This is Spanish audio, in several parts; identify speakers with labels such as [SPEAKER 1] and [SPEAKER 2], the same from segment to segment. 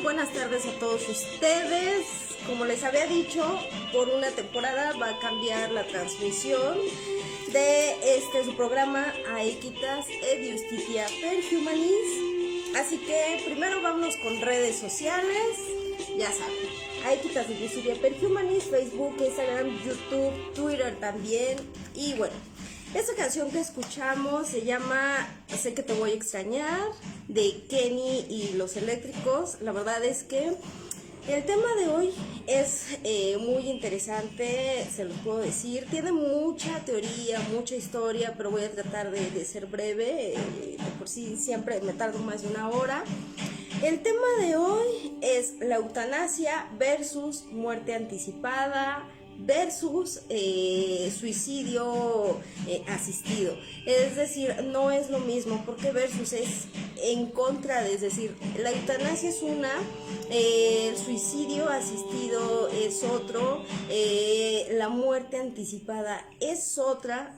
[SPEAKER 1] buenas tardes a todos ustedes. Como les había dicho, por una temporada va a cambiar la transmisión de su programa Aequitas et Justitia per Humanis. Así que primero vámonos con redes sociales. Ya saben, Aequitas et Justitia per Humanis, Facebook, Instagram, YouTube, Twitter también. Y bueno, esta canción que escuchamos se llama Sé que te voy a extrañar, de Kenny y Los Eléctricos. La verdad es que el tema de hoy es muy interesante, se los puedo decir. Tiene mucha teoría, mucha historia, pero voy a tratar de ser breve. De por sí siempre me tardo más de una hora. El tema de hoy es la eutanasia versus muerte anticipada versus suicidio asistido. Es decir, no es lo mismo, porque versus es en contra de, es decir, la eutanasia es una, el suicidio asistido es otro, la muerte anticipada es otra.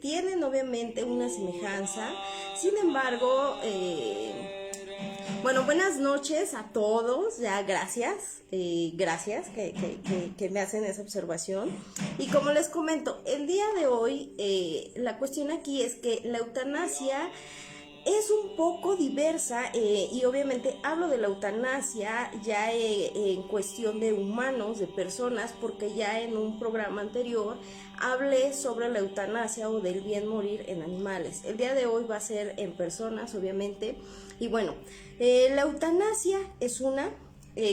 [SPEAKER 1] Tienen obviamente una semejanza, sin embargo, bueno, buenas noches a todos, ya gracias que me hacen esa observación. Y como les comento, el día de hoy la cuestión aquí es que la eutanasia es un poco diversa, y obviamente hablo de la eutanasia ya en cuestión de humanos, de personas, porque ya en un programa anterior hablé sobre la eutanasia o del bien morir en animales. El día de hoy va a ser en personas, obviamente. Y bueno, la eutanasia es una,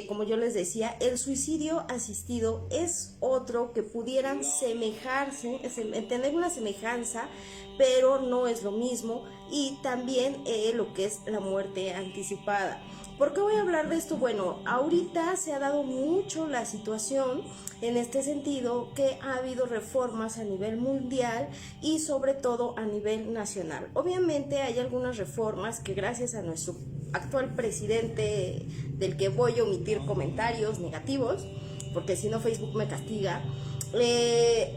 [SPEAKER 1] como yo les decía, el suicidio asistido es otro, que pudieran semejarse, tener una semejanza, pero no es lo mismo. Y también lo que es la muerte anticipada. ¿Por qué voy a hablar de esto? Bueno, ahorita se ha dado mucho la situación en este sentido, que ha habido reformas a nivel mundial y sobre todo a nivel nacional. Obviamente hay algunas reformas que gracias a nuestro actual presidente, del que voy a omitir comentarios negativos, porque si no Facebook me castiga,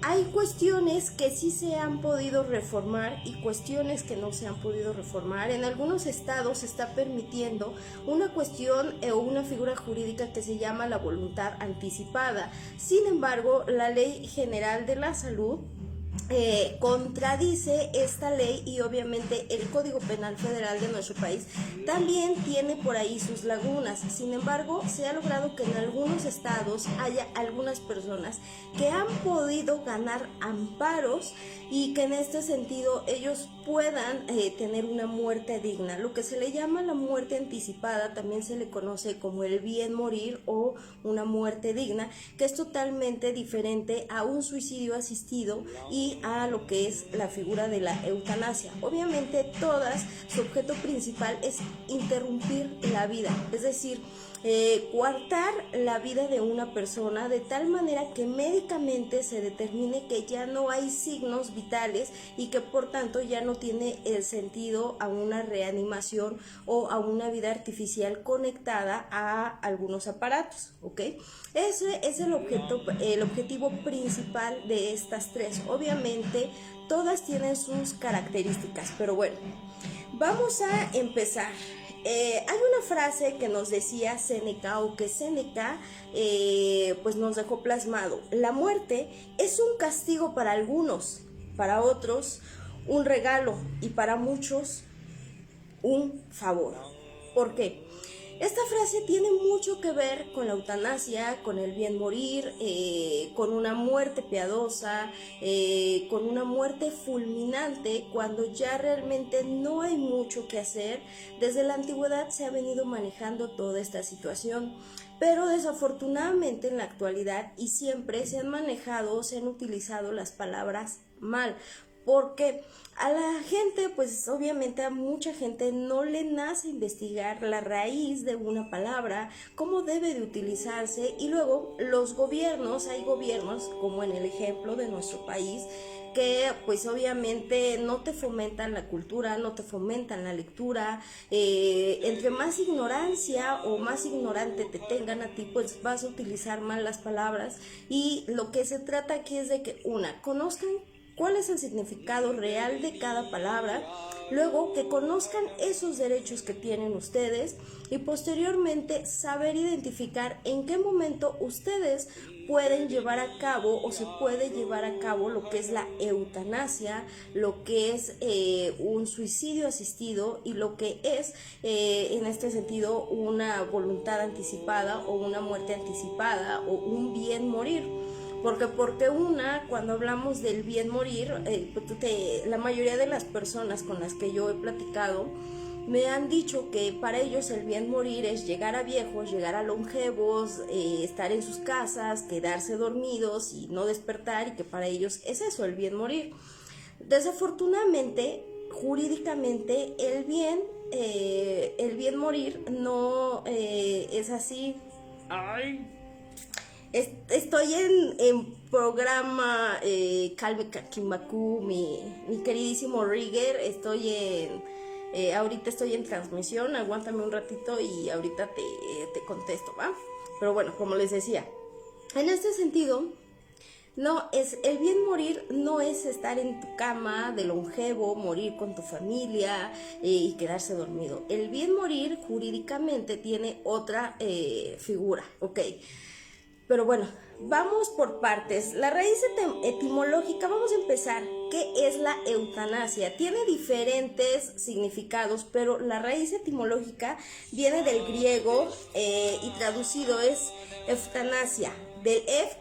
[SPEAKER 1] hay cuestiones que sí se han podido reformar y cuestiones que no se han podido reformar. En algunos estados se está permitiendo una cuestión o una figura jurídica que se llama la voluntad anticipada. Sin embargo, la Ley General de la Salud contradice esta ley, y obviamente el Código Penal Federal de nuestro país también tiene por ahí sus lagunas. Sin embargo, se ha logrado que en algunos estados haya algunas personas que han podido ganar amparos y que en este sentido ellos puedan tener una muerte digna. Lo que se le llama la muerte anticipada también se le conoce como el bien morir o una muerte digna, que es totalmente diferente a un suicidio asistido y a lo que es la figura de la eutanasia. Obviamente todas, su objeto principal es interrumpir la vida, es decir, coartar la vida de una persona de tal manera que médicamente se determine que ya no hay signos vitales y que por tanto ya no tiene el sentido a una reanimación o a una vida artificial conectada a algunos aparatos, ¿ok? Ese es el objetivo principal de estas tres. Obviamente todas tienen sus características, pero bueno, vamos a empezar. Hay una frase que nos decía Séneca, o que Séneca pues nos dejó plasmado: la muerte es un castigo para algunos, para otros un regalo y para muchos un favor. ¿Por qué? Esta frase tiene mucho que ver con la eutanasia, con el bien morir, con una muerte piadosa, con una muerte fulminante, cuando ya realmente no hay mucho que hacer. Desde la antigüedad se ha venido manejando toda esta situación, pero desafortunadamente en la actualidad y siempre se han manejado, se han utilizado las palabras mal. Porque a la gente, pues obviamente a mucha gente no le nace investigar la raíz de una palabra, cómo debe de utilizarse, y luego los gobiernos, hay gobiernos como en el ejemplo de nuestro país, que pues obviamente no te fomentan la cultura, no te fomentan la lectura. Entre más ignorancia o más ignorante te tengan a ti, pues vas a utilizar mal las palabras, y lo que se trata aquí es de que conozcan cuál es el significado real de cada palabra, luego que conozcan esos derechos que tienen ustedes y posteriormente saber identificar en qué momento ustedes pueden llevar a cabo o se puede llevar a cabo lo que es la eutanasia, lo que es un suicidio asistido y lo que es en este sentido una voluntad anticipada o una muerte anticipada o un bien morir. Porque cuando hablamos del bien morir, la mayoría de las personas con las que yo he platicado me han dicho que para ellos el bien morir es llegar a viejos, llegar a longevos, estar en sus casas, quedarse dormidos y no despertar, y que para ellos es eso, el bien morir. Desafortunadamente, jurídicamente, el bien morir no es así. Ay. Estoy en programa Calme Kakimbaku, mi queridísimo Rigger. Ahorita estoy en transmisión, aguántame un ratito y ahorita te contesto, ¿va? Pero bueno, como les decía, en este sentido, el bien morir no es estar en tu cama de longevo, morir con tu familia y quedarse dormido. El bien morir jurídicamente tiene otra figura, ¿ok? Pero bueno, vamos por partes. La raíz etimológica, vamos a empezar. ¿Qué es la eutanasia? Tiene diferentes significados, pero la raíz etimológica viene del griego y traducido es eutanasia. Del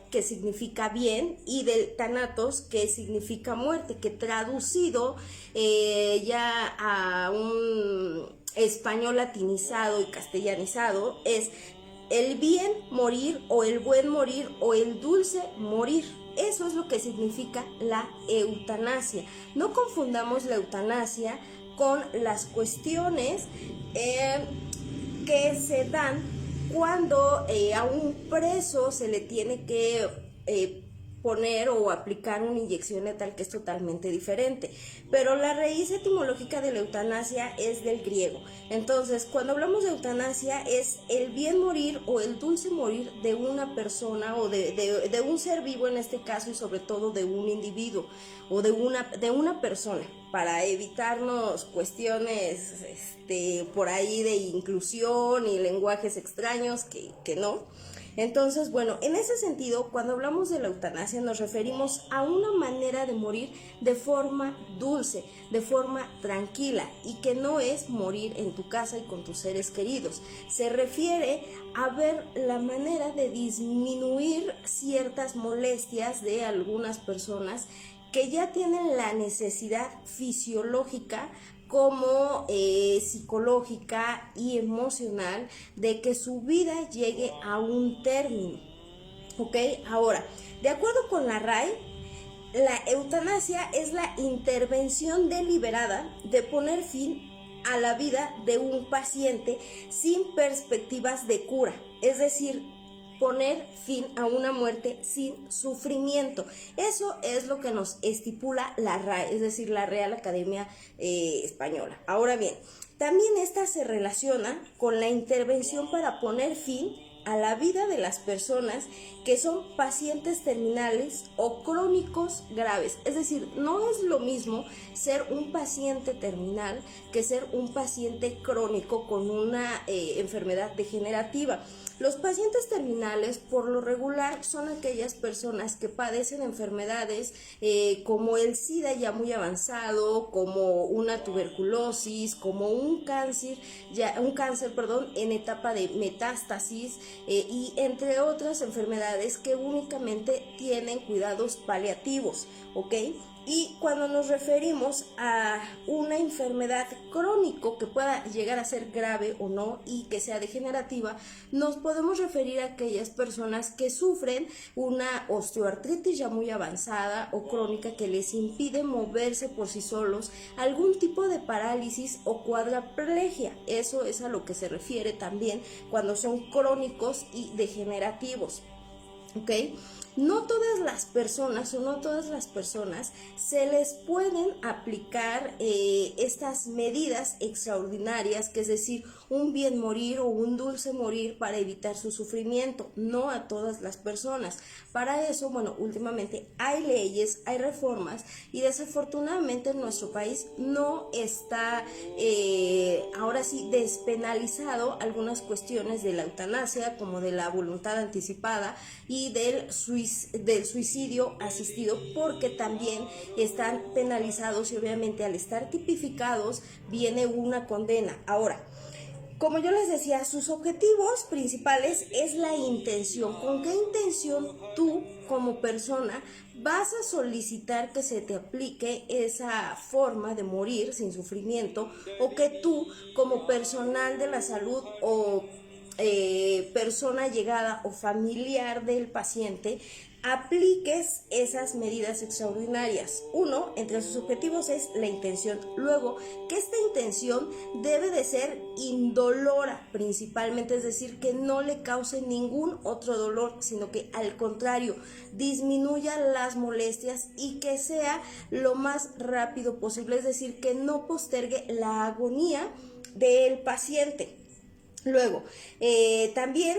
[SPEAKER 1] que significa bien, y del thanatos, que significa muerte, que traducido ya a un español latinizado y castellanizado es el bien morir o el buen morir o el dulce morir. Eso es lo que significa la eutanasia. No confundamos la eutanasia con las cuestiones que se dan cuando a un preso se le tiene que poner o aplicar una inyección letal, que es totalmente diferente. Pero la raíz etimológica de la eutanasia es del griego. Entonces, cuando hablamos de eutanasia, es el bien morir o el dulce morir de una persona o de un ser vivo en este caso, y sobre todo de un individuo o de una persona, para evitarnos cuestiones por ahí de inclusión y lenguajes extraños que no. Entonces, bueno, en ese sentido, cuando hablamos de la eutanasia nos referimos a una manera de morir de forma dulce, de forma tranquila, y que no es morir en tu casa y con tus seres queridos. Se refiere a ver la manera de disminuir ciertas molestias de algunas personas que ya tienen la necesidad fisiológica como psicológica y emocional de que su vida llegue a un término, ¿ok? Ahora, de acuerdo con la RAE, la eutanasia es la intervención deliberada de poner fin a la vida de un paciente sin perspectivas de cura, es decir, poner fin a una muerte sin sufrimiento. Eso es lo que nos estipula la RAE, es decir, la Real Academia Española. Ahora bien, también esta se relaciona con la intervención para poner fin a la vida de las personas que son pacientes terminales o crónicos graves. Es decir, no es lo mismo ser un paciente terminal que ser un paciente crónico con una enfermedad degenerativa. Los pacientes terminales, por lo regular, son aquellas personas que padecen enfermedades como el SIDA ya muy avanzado, como una tuberculosis, como un cáncer en etapa de metástasis y entre otras enfermedades que únicamente tienen cuidados paliativos, ¿ok? Y cuando nos referimos a una enfermedad crónico que pueda llegar a ser grave o no y que sea degenerativa, nos podemos referir a aquellas personas que sufren una osteoartritis ya muy avanzada o crónica que les impide moverse por sí solos, algún tipo de parálisis o cuadraplegia. Eso es a lo que se refiere también cuando son crónicos y degenerativos. ¿ok? No todas las personas o no todas las personas se les pueden aplicar estas medidas extraordinarias, que es decir, un bien morir o un dulce morir para evitar su sufrimiento. No a todas las personas. Para eso, bueno, últimamente hay leyes, hay reformas y desafortunadamente en nuestro país no está ahora sí despenalizado algunas cuestiones de la eutanasia, como de la voluntad anticipada y del suicidio asistido, porque también están penalizados y obviamente al estar tipificados viene una condena. Ahora, como yo les decía, sus objetivos principales es la intención. ¿Con qué intención tú como persona vas a solicitar que se te aplique esa forma de morir sin sufrimiento, o que tú como personal de la salud o persona llegada o familiar del paciente apliques esas medidas extraordinarias? Uno, entre sus objetivos es la intención. Luego, que esta intención debe de ser indolora principalmente, es decir, que no le cause ningún otro dolor, sino que al contrario, disminuya las molestias y que sea lo más rápido posible, es decir, que no postergue la agonía del paciente. Luego, también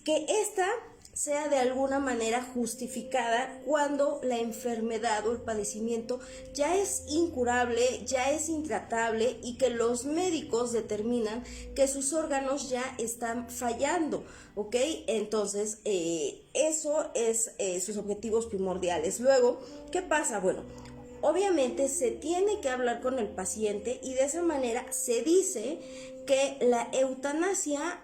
[SPEAKER 1] que esta sea de alguna manera justificada cuando la enfermedad o el padecimiento ya es incurable, ya es intratable y que los médicos determinan que sus órganos ya están fallando, ¿ok? Entonces, eso es sus objetivos primordiales. Luego, ¿qué pasa? Bueno, obviamente se tiene que hablar con el paciente y de esa manera se dice que la eutanasia,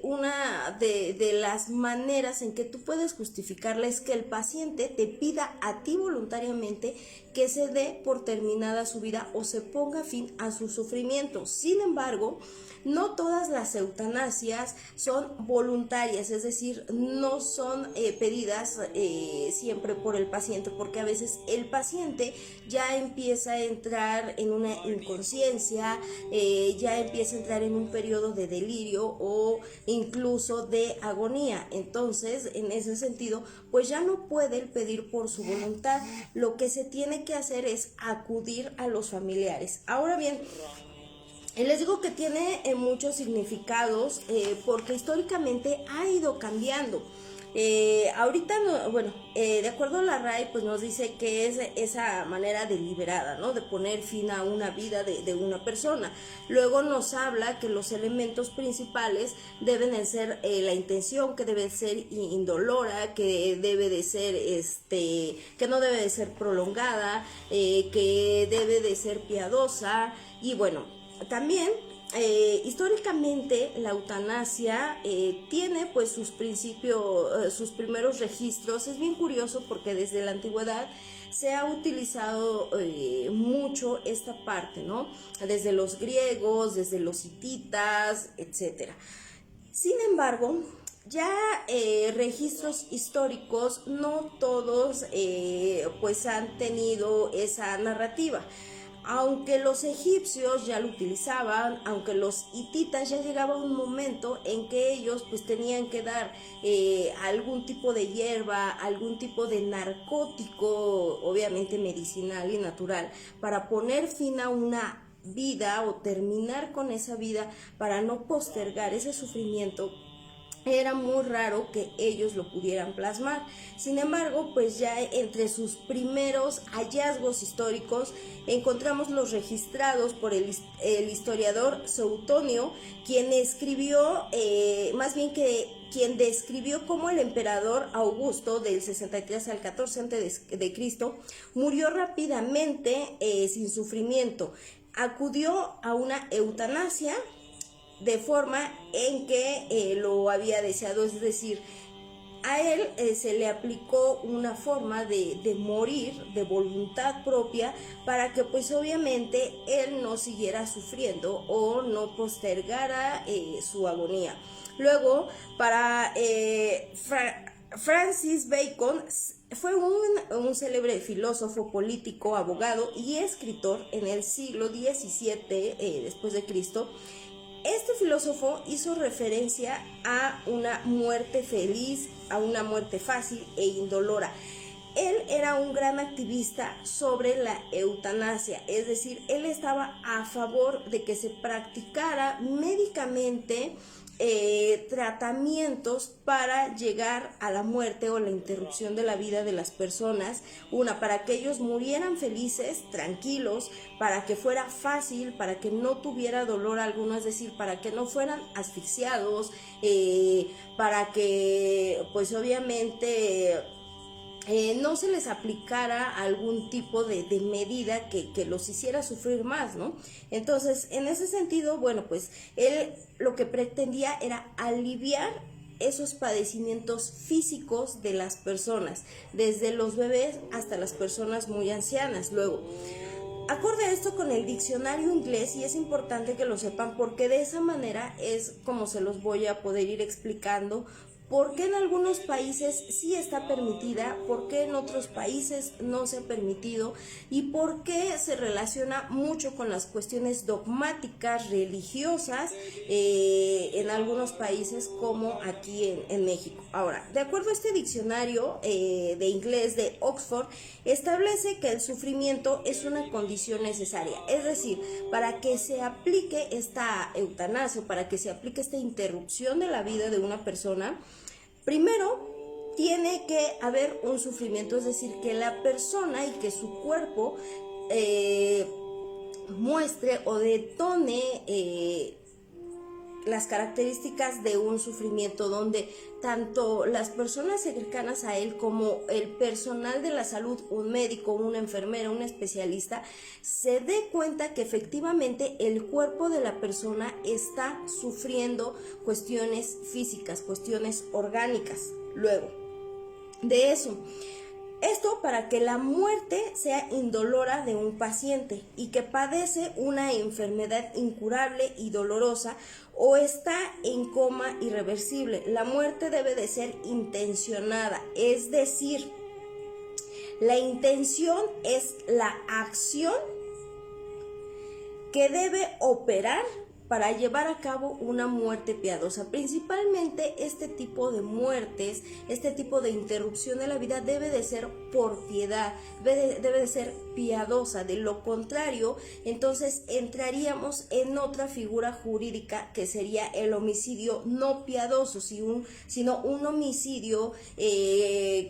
[SPEAKER 1] una de las maneras en que tú puedes justificarla es que el paciente te pida a ti voluntariamente que se dé por terminada su vida o se ponga fin a su sufrimiento. Sin embargo, no todas las eutanasias son voluntarias, es decir, no son pedidas siempre por el paciente, porque a veces el paciente ya empieza a entrar en una inconsciencia, ya empieza a entrar en un periodo de delirio o incluso de agonía. Entonces, en ese sentido, pues ya no puede pedir por su voluntad. Lo que se tiene que hacer es acudir a los familiares. Ahora bien, les digo que tiene muchos significados porque históricamente ha ido cambiando. Ahorita, bueno, de acuerdo a la RAE, pues nos dice que es esa manera deliberada, ¿no? De poner fin a una vida de una persona. Luego nos habla que los elementos principales deben de ser la intención, que debe ser indolora, que debe de ser, que no debe de ser prolongada, que debe de ser piadosa y bueno. También, históricamente, la eutanasia tiene pues sus principios, sus primeros registros. Es bien curioso porque desde la antigüedad se ha utilizado mucho esta parte, ¿no? Desde los griegos, desde los hititas, etcétera. Sin embargo, ya registros históricos, no todos pues han tenido esa narrativa. Aunque los egipcios ya lo utilizaban, aunque los hititas ya llegaba un momento en que ellos pues tenían que dar algún tipo de hierba, algún tipo de narcótico, obviamente medicinal y natural, para poner fin a una vida o terminar con esa vida para no postergar ese sufrimiento. Era muy raro que ellos lo pudieran plasmar. Sin embargo, pues ya entre sus primeros hallazgos históricos encontramos los registrados por el historiador Suetonio, quien escribió, quien describió cómo el emperador Augusto del 63 al 14 a.C. murió rápidamente sin sufrimiento. Acudió a una eutanasia de forma en que lo había deseado, es decir, a él se le aplicó una forma de morir de voluntad propia para que pues obviamente él no siguiera sufriendo o no postergara su agonía. Luego, para Francis Bacon, fue un célebre filósofo, político, abogado y escritor en el siglo XVII después de Cristo. Este filósofo hizo referencia a una muerte feliz, a una muerte fácil e indolora. Él era un gran activista sobre la eutanasia, es decir, él estaba a favor de que se practicara médicamente tratamientos para llegar a la muerte o la interrupción de la vida de las personas, para que ellos murieran felices, tranquilos, para que fuera fácil, para que no tuviera dolor alguno, es decir, para que no fueran asfixiados, para que pues obviamente no se les aplicara algún tipo de medida que los hiciera sufrir más, ¿no? Entonces, en ese sentido, bueno, pues él lo que pretendía era aliviar esos padecimientos físicos de las personas, desde los bebés hasta las personas muy ancianas. Luego, acorde a esto con el diccionario inglés, y es importante que lo sepan porque de esa manera es como se los voy a poder ir explicando por qué en algunos países sí está permitida, por qué en otros países no se ha permitido y por qué se relaciona mucho con las cuestiones dogmáticas, religiosas, en algunos países como aquí en México. Ahora, de acuerdo a este diccionario de inglés de Oxford, establece que el sufrimiento es una condición necesaria, es decir, para que se aplique esta eutanasia, para que se aplique esta interrupción de la vida de una persona, primero tiene que haber un sufrimiento, es decir, que la persona y que su cuerpo muestre o detone las características de un sufrimiento donde tanto las personas cercanas a él como el personal de la salud, un médico, una enfermera, un especialista, se dé cuenta que efectivamente el cuerpo de la persona está sufriendo cuestiones físicas, cuestiones orgánicas. Luego de eso, esto para que la muerte sea indolora de un paciente y que padece una enfermedad incurable y dolorosa o está en coma irreversible. La muerte debe de ser intencionada, es decir, la intención es la acción que debe operar para llevar a cabo una muerte piadosa. Principalmente este tipo de muertes, este tipo de interrupción de la vida debe de ser por piedad, debe de ser piadosa. De lo contrario, entonces entraríamos en otra figura jurídica que sería el homicidio no piadoso, sino un homicidio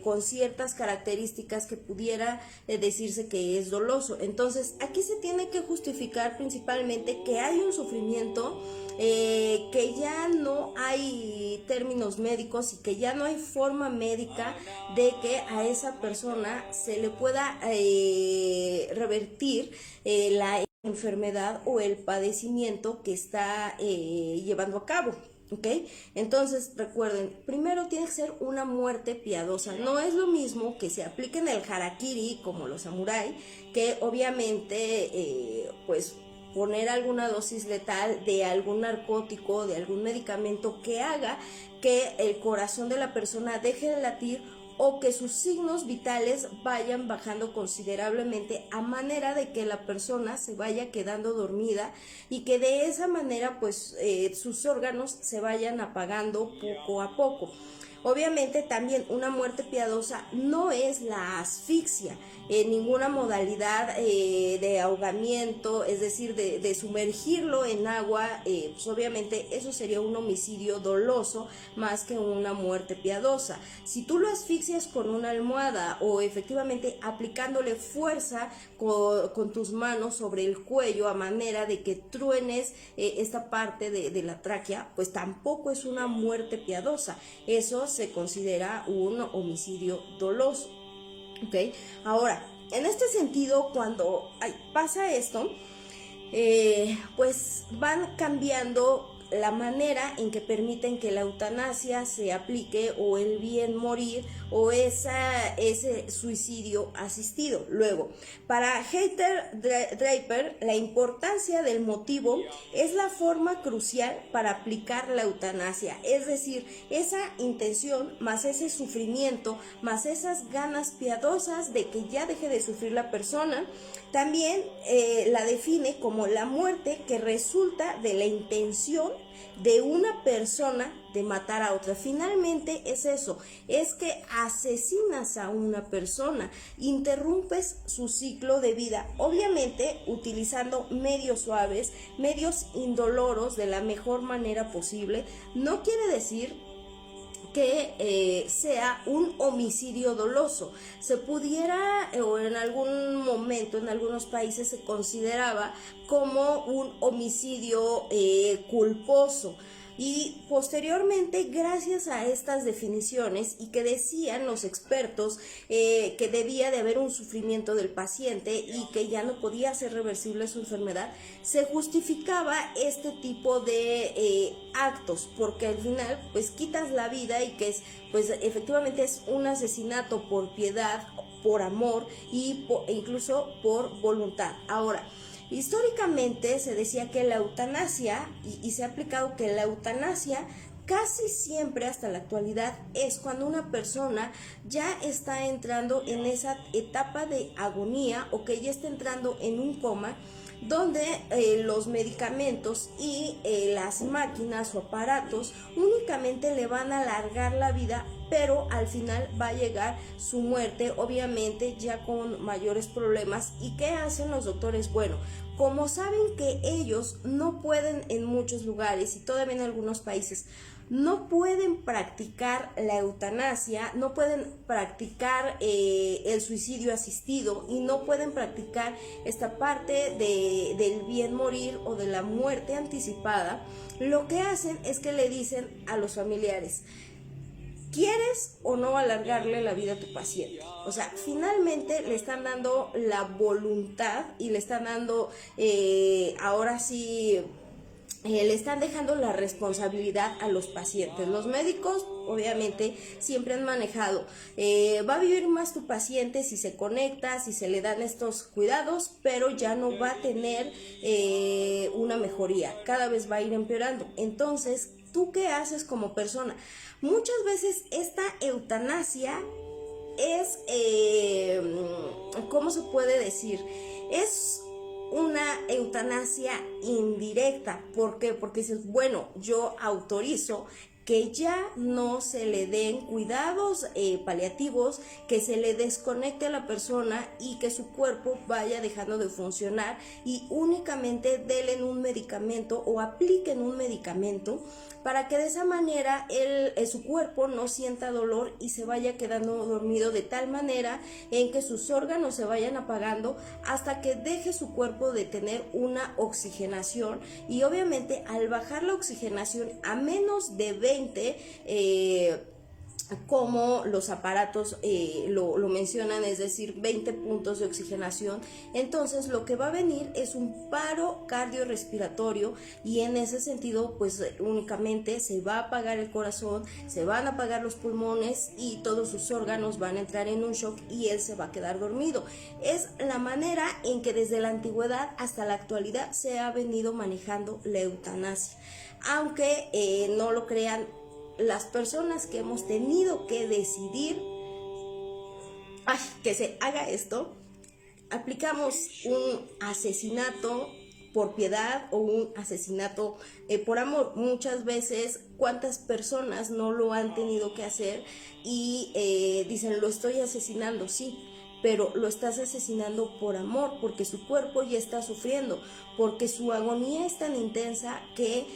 [SPEAKER 1] con ciertas características que pudiera decirse que es doloso. Entonces, aquí se tiene que justificar principalmente que hay un sufrimiento, que ya no hay términos médicos y que ya no hay forma médica de que a esa persona se le pueda revertir la enfermedad o el padecimiento que está llevando a cabo. ¿Ok? Entonces, recuerden, primero tiene que ser una muerte piadosa. No es lo mismo que se aplique en el harakiri, como los samuráis, que obviamente, pues, poner alguna dosis letal de algún narcótico, de algún medicamento que haga que el corazón de la persona deje de latir o que sus signos vitales vayan bajando considerablemente a manera de que la persona se vaya quedando dormida y que de esa manera pues sus órganos se vayan apagando poco a poco. Obviamente también una muerte piadosa no es la asfixia, ninguna modalidad de ahogamiento, es decir, de sumergirlo en agua, pues obviamente eso sería un homicidio doloso más que una muerte piadosa. Si tú lo asfixias con una almohada o efectivamente aplicándole fuerza con tus manos sobre el cuello a manera de que truenes esta parte de la tráquea, pues tampoco es una muerte piadosa. Eso se considera un homicidio doloso. ¿Ok? Ahora, en este sentido, cuando pasa esto, pues van cambiando la manera en que permiten que la eutanasia se aplique, o el bien morir, o ese suicidio asistido. Luego, para Hayter-Draper, la importancia del motivo es la forma crucial para aplicar la eutanasia, es decir, esa intención más ese sufrimiento, más esas ganas piadosas de que ya deje de sufrir la persona. También la define como la muerte que resulta de la intención de una persona de matar a otra. Finalmente es eso, es que asesinas a una persona, interrumpes su ciclo de vida, obviamente utilizando medios suaves, medios indoloros, de la mejor manera posible. No quiere decir que sea un homicidio doloso. Se pudiera, o en algún momento en algunos países se consideraba como un homicidio culposo. Y posteriormente, gracias a estas definiciones, y que decían los expertos que debía de haber un sufrimiento del paciente y que ya no podía ser reversible su enfermedad, se justificaba este tipo de actos, porque al final pues quitas la vida, y que es, pues efectivamente es un asesinato por piedad, por amor e incluso por voluntad. Ahora, históricamente se decía que la eutanasia, y se ha aplicado que la eutanasia casi siempre hasta la actualidad es cuando una persona ya está entrando en esa etapa de agonía, o que ya está entrando en un coma, donde los medicamentos y las máquinas o aparatos únicamente le van a alargar la vida, pero al final va a llegar su muerte, obviamente ya con mayores problemas. ¿Y qué hacen los doctores? Bueno, como saben que ellos no pueden en muchos lugares, y todavía en algunos países, no pueden practicar la eutanasia, no pueden practicar el suicidio asistido, y no pueden practicar esta parte del bien morir o de la muerte anticipada, lo que hacen es que le dicen a los familiares: ¿quieres o no alargarle la vida a tu paciente? O sea, finalmente le están dando la voluntad, y le están dando, ahora sí, le están dejando la responsabilidad a los pacientes. Los médicos obviamente siempre han manejado, va a vivir más tu paciente si se conecta, si se le dan estos cuidados, pero ya no va a tener una mejoría, cada vez va a ir empeorando. Entonces, ¿tú qué haces como persona? Muchas veces esta eutanasia es, ¿cómo se puede decir? Es una eutanasia indirecta. ¿Por qué? Porque dices, bueno, yo autorizo que ya no se le den cuidados paliativos, que se le desconecte a la persona y que su cuerpo vaya dejando de funcionar, y únicamente denle un medicamento o apliquen un medicamento para que de esa manera su cuerpo no sienta dolor y se vaya quedando dormido, de tal manera en que sus órganos se vayan apagando hasta que deje su cuerpo de tener una oxigenación. Y obviamente al bajar la oxigenación a menos de 20, como los aparatos lo mencionan, es decir, 20 puntos de oxigenación, entonces lo que va a venir es un paro cardiorrespiratorio, y en ese sentido pues únicamente se va a apagar el corazón, se van a apagar los pulmones y todos sus órganos van a entrar en un shock, y él se va a quedar dormido. Es la manera en que desde la antigüedad hasta la actualidad se ha venido manejando la eutanasia, aunque no lo crean, las personas que hemos tenido que decidir que se haga esto, aplicamos un asesinato por piedad o un asesinato por amor. Muchas veces, ¿cuántas personas no lo han tenido que hacer? Y dicen, lo estoy asesinando, sí, pero lo estás asesinando por amor, porque su cuerpo ya está sufriendo, porque su agonía es tan intensa que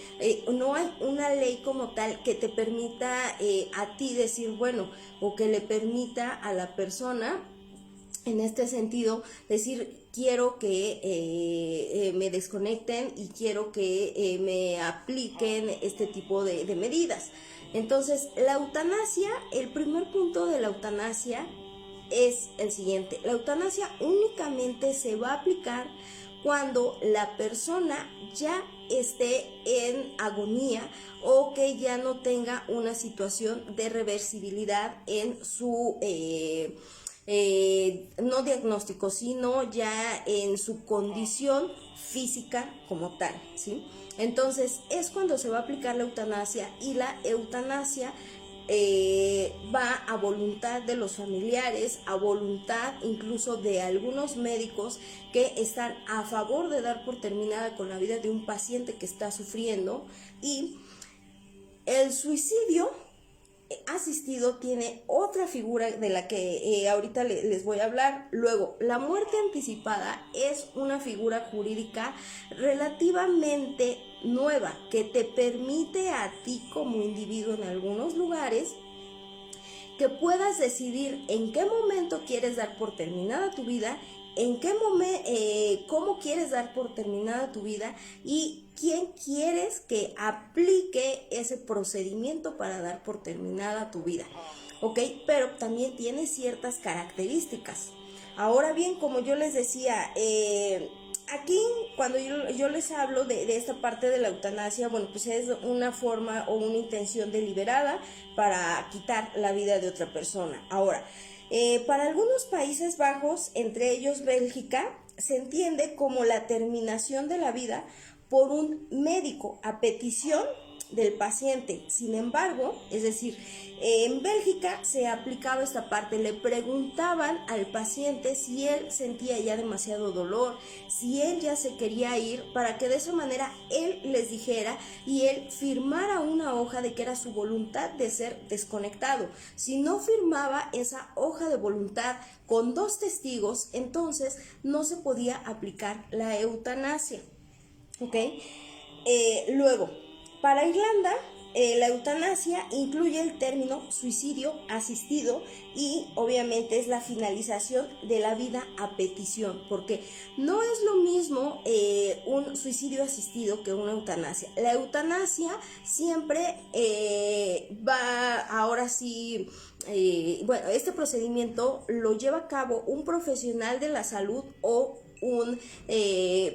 [SPEAKER 1] no hay una ley como tal que te permita a ti decir, bueno, o que le permita a la persona, en este sentido, decir, quiero que me desconecten y quiero que me apliquen este tipo de medidas. Entonces, la eutanasia, el primer punto de la eutanasia es el siguiente: la eutanasia únicamente se va a aplicar cuando la persona ya esté en agonía o que ya no tenga una situación de reversibilidad en su no diagnóstico, sino ya en su condición física como tal, ¿sí? Entonces es cuando se va a aplicar la eutanasia, y la eutanasia va a voluntad de los familiares, a voluntad incluso de algunos médicos que están a favor de dar por terminada con la vida de un paciente que está sufriendo. Y el suicidio asistido tiene otra figura de la que ahorita les voy a hablar. Luego, la muerte anticipada es una figura jurídica relativamente nueva que te permite a ti como individuo en algunos lugares que puedas decidir en qué momento quieres dar por terminada tu vida, en qué momento, cómo quieres dar por terminada tu vida y quién quieres que aplique ese procedimiento para dar por terminada tu vida, ¿ok? Pero también tiene ciertas características. Ahora bien, como yo les decía, aquí cuando yo les hablo de esta parte de la eutanasia, bueno, pues es una forma o una intención deliberada para quitar la vida de otra persona. Ahora, para algunos Países Bajos, entre ellos Bélgica, se entiende como la terminación de la vida por un médico a petición del paciente. Sin embargo, es decir, en Bélgica se aplicaba esta parte, le preguntaban al paciente si él sentía ya demasiado dolor, si él ya se quería ir, para que de esa manera él les dijera y él firmara una hoja de que era su voluntad de ser desconectado. Si no firmaba esa hoja de voluntad con 2 testigos, entonces no se podía aplicar la eutanasia, ¿ok? Luego, para Irlanda, la eutanasia incluye el término suicidio asistido y obviamente es la finalización de la vida a petición, porque no es lo mismo un suicidio asistido que una eutanasia. La eutanasia siempre va, ahora sí, bueno, este procedimiento lo lleva a cabo un profesional de la salud o un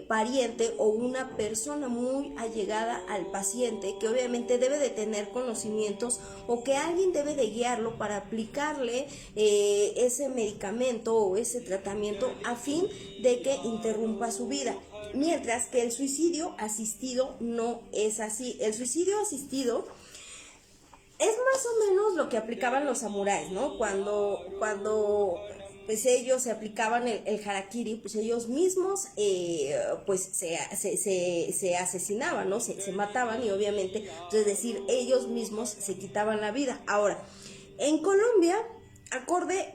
[SPEAKER 1] pariente o una persona muy allegada al paciente, que obviamente debe de tener conocimientos o que alguien debe de guiarlo para aplicarle ese medicamento o ese tratamiento a fin de que interrumpa su vida. Mientras que el suicidio asistido no es así. El suicidio asistido es más o menos lo que aplicaban los samuráis, ¿no? Cuando pues ellos se aplicaban el harakiri, pues ellos mismos pues se asesinaban, ¿no? Se mataban y obviamente, es decir, ellos mismos se quitaban la vida. Ahora, en Colombia, acorde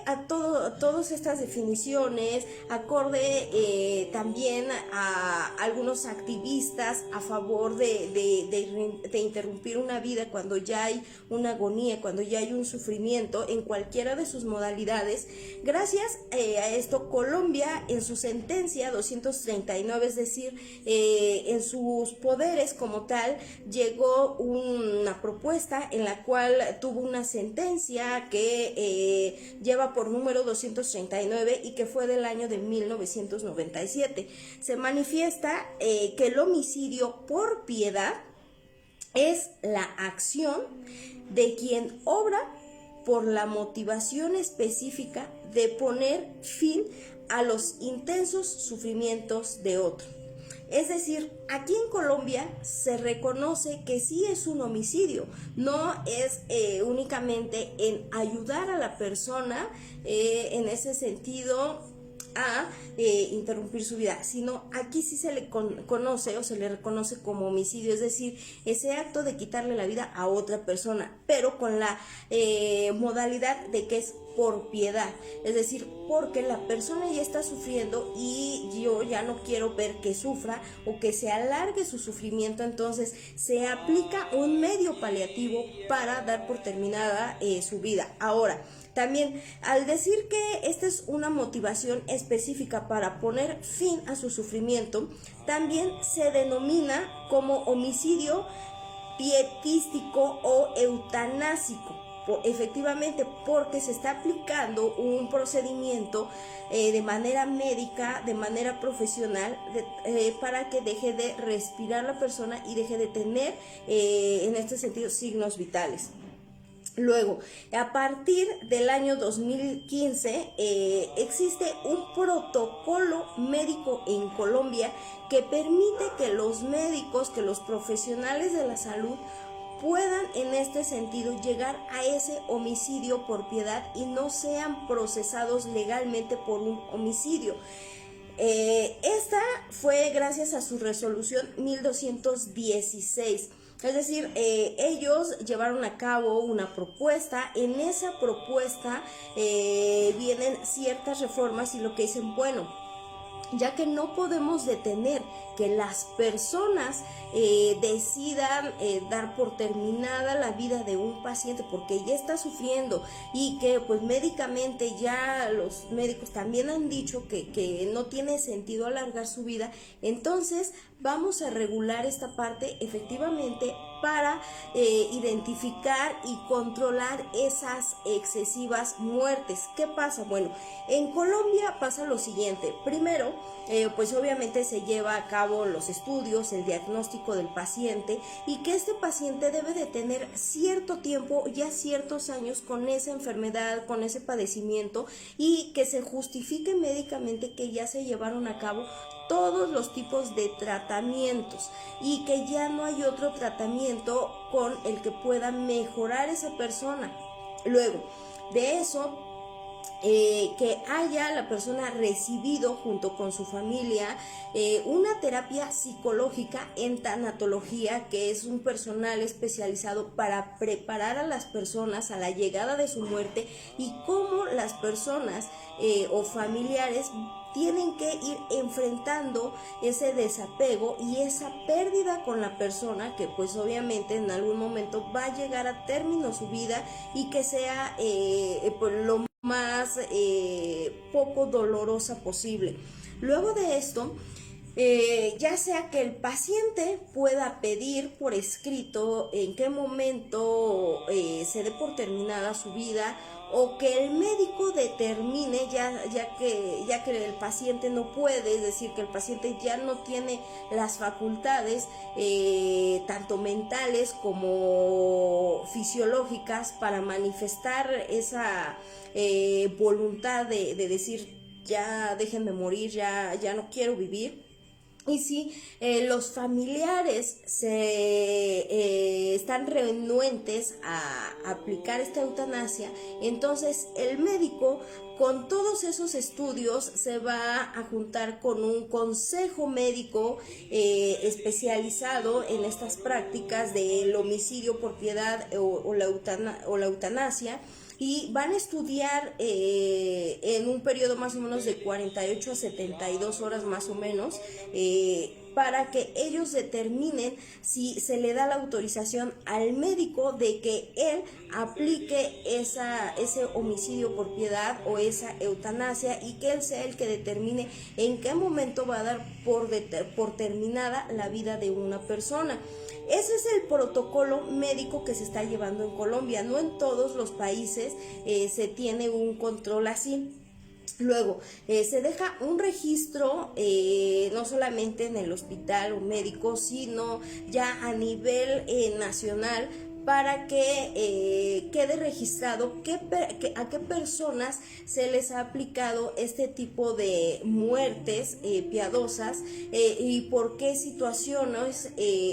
[SPEAKER 1] a todas estas definiciones, acorde también a algunos activistas a favor de interrumpir una vida cuando ya hay una agonía, cuando ya hay un sufrimiento en cualquiera de sus modalidades. Gracias a esto, Colombia en su sentencia 239, es decir, en sus poderes como tal, llegó una propuesta en la cual tuvo una sentencia que lleva por número 239 y que fue del año de 1997. Se manifiesta que el homicidio por piedad es la acción de quien obra por la motivación específica de poner fin a los intensos sufrimientos de otro. Es decir, aquí en Colombia se reconoce que sí es un homicidio, no es únicamente en ayudar a la persona en ese sentido a interrumpir su vida, sino aquí sí se le conoce o se le reconoce como homicidio, es decir, ese acto de quitarle la vida a otra persona, pero con la modalidad de que es por piedad, es decir, porque la persona ya está sufriendo y yo ya no quiero ver que sufra o que se alargue su sufrimiento, entonces se aplica un medio paliativo para dar por terminada su vida. Ahora, también, al decir que esta es una motivación específica para poner fin a su sufrimiento, también se denomina como homicidio pietístico o eutanásico. efectivamente porque se está aplicando un procedimiento de manera médica, de manera profesional, para que deje de respirar la persona y deje de tener en este sentido signos vitales. Luego, a partir del año 2015 existe un protocolo médico en Colombia que permite que los médicos, que los profesionales de la salud puedan en este sentido llegar a ese homicidio por piedad y no sean procesados legalmente por un homicidio. Esta fue gracias a su resolución 1216. Es decir, ellos llevaron a cabo una propuesta. En esa propuesta vienen ciertas reformas y lo que dicen, bueno, ya que no podemos detener que las personas decidan dar por terminada la vida de un paciente porque ya está sufriendo y que pues médicamente ya los médicos también han dicho que no tiene sentido alargar su vida, entonces vamos a regular esta parte efectivamente para identificar y controlar esas excesivas muertes. ¿Qué pasa? Bueno, en Colombia pasa lo siguiente. Primero, pues obviamente se lleva a cabo los estudios, el diagnóstico del paciente y que este paciente debe de tener cierto tiempo, ya ciertos años con esa enfermedad, con ese padecimiento y que se justifique médicamente que ya se llevaron a cabo todos los tipos de tratamientos y que ya no hay otro tratamiento con el que pueda mejorar esa persona. Luego de eso, que haya la persona recibido junto con su familia una terapia psicológica en tanatología, que es un personal especializado para preparar a las personas a la llegada de su muerte y cómo las personas o familiares tienen que ir enfrentando ese desapego y esa pérdida con la persona que pues obviamente en algún momento va a llegar a término su vida y que sea pues lo más poco dolorosa posible. Luego de esto, ya sea que el paciente pueda pedir por escrito en qué momento se dé por terminada su vida o que el médico determine ya que el paciente no puede, es decir, que el paciente ya no tiene las facultades tanto mentales como fisiológicas para manifestar esa voluntad de decir ya déjenme morir, ya no quiero vivir. Y si los familiares están renuentes a aplicar esta eutanasia, entonces el médico con todos esos estudios se va a juntar con un consejo médico especializado en estas prácticas del homicidio por piedad o la eutanasia, y van a estudiar en un periodo más o menos de 48 a 72 horas más o menos, para que ellos determinen si se le da la autorización al médico de que él aplique ese homicidio por piedad o esa eutanasia y que él sea el que determine en qué momento va a dar por terminada la vida de una persona. Ese es el protocolo médico que se está llevando en Colombia. No en todos los países se tiene un control así. Luego, se deja un registro no solamente en el hospital o médico, sino ya a nivel nacional, para que quede registrado a qué personas se les ha aplicado este tipo de muertes piadosas y por qué situaciones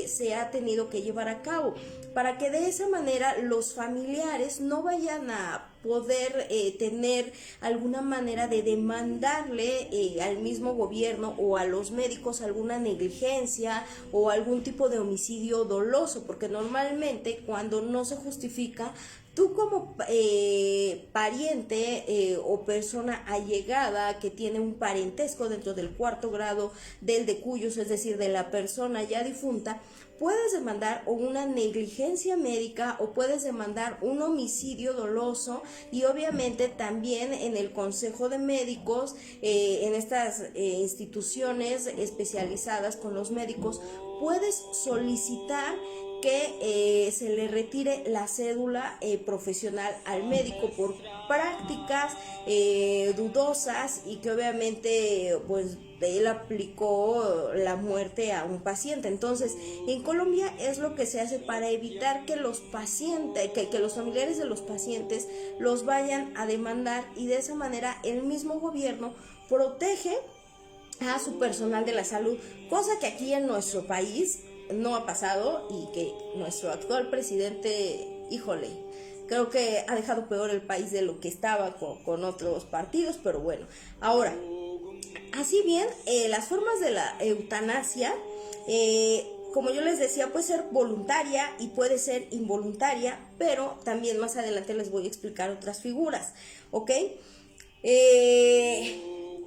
[SPEAKER 1] se ha tenido que llevar a cabo, para que de esa manera los familiares no vayan a poder tener alguna manera de demandarle al mismo gobierno o a los médicos alguna negligencia o algún tipo de homicidio doloso, porque normalmente cuando no se justifica, tú como pariente o persona allegada que tiene un parentesco dentro del cuarto grado del decuyos, es decir, de la persona ya difunta, puedes demandar o una negligencia médica o puedes demandar un homicidio doloso, y obviamente también en el Consejo de Médicos, en estas instituciones especializadas con los médicos, puedes solicitar que se le retire la cédula profesional al médico por prácticas dudosas y que obviamente pues él aplicó la muerte a un paciente. Entonces, en Colombia es lo que se hace para evitar que los pacientes, que los familiares de los pacientes los vayan a demandar, y de esa manera el mismo gobierno protege a su personal de la salud, cosa que aquí en nuestro país no ha pasado y que nuestro actual presidente, híjole, creo que ha dejado peor el país de lo que estaba con otros partidos, pero bueno. Ahora, así bien, las formas de la eutanasia, como yo les decía, puede ser voluntaria y puede ser involuntaria, pero también más adelante les voy a explicar otras figuras, ¿ok?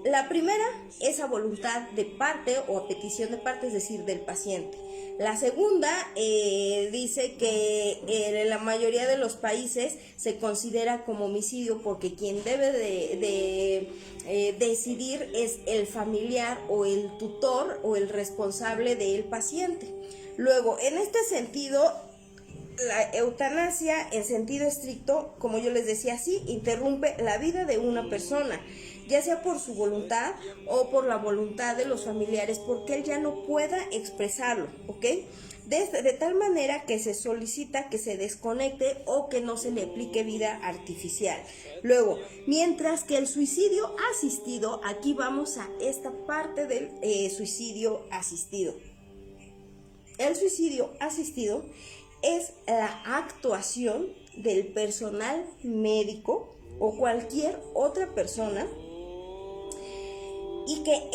[SPEAKER 1] La primera es a voluntad de parte o a petición de parte, es decir, del paciente. La segunda dice que en la mayoría de los países se considera como homicidio porque quien debe de decidir es el familiar o el tutor o el responsable del paciente. Luego, en este sentido, la eutanasia en sentido estricto, como yo les decía, sí, interrumpe la vida de una persona, ya sea por su voluntad o por la voluntad de los familiares, porque él ya no pueda expresarlo, ¿ok? De tal manera que se solicita que se desconecte o que no se le aplique vida artificial. Luego, mientras que el suicidio asistido, aquí vamos a esta parte del suicidio asistido. El suicidio asistido es la actuación del personal médico o cualquier otra persona, y que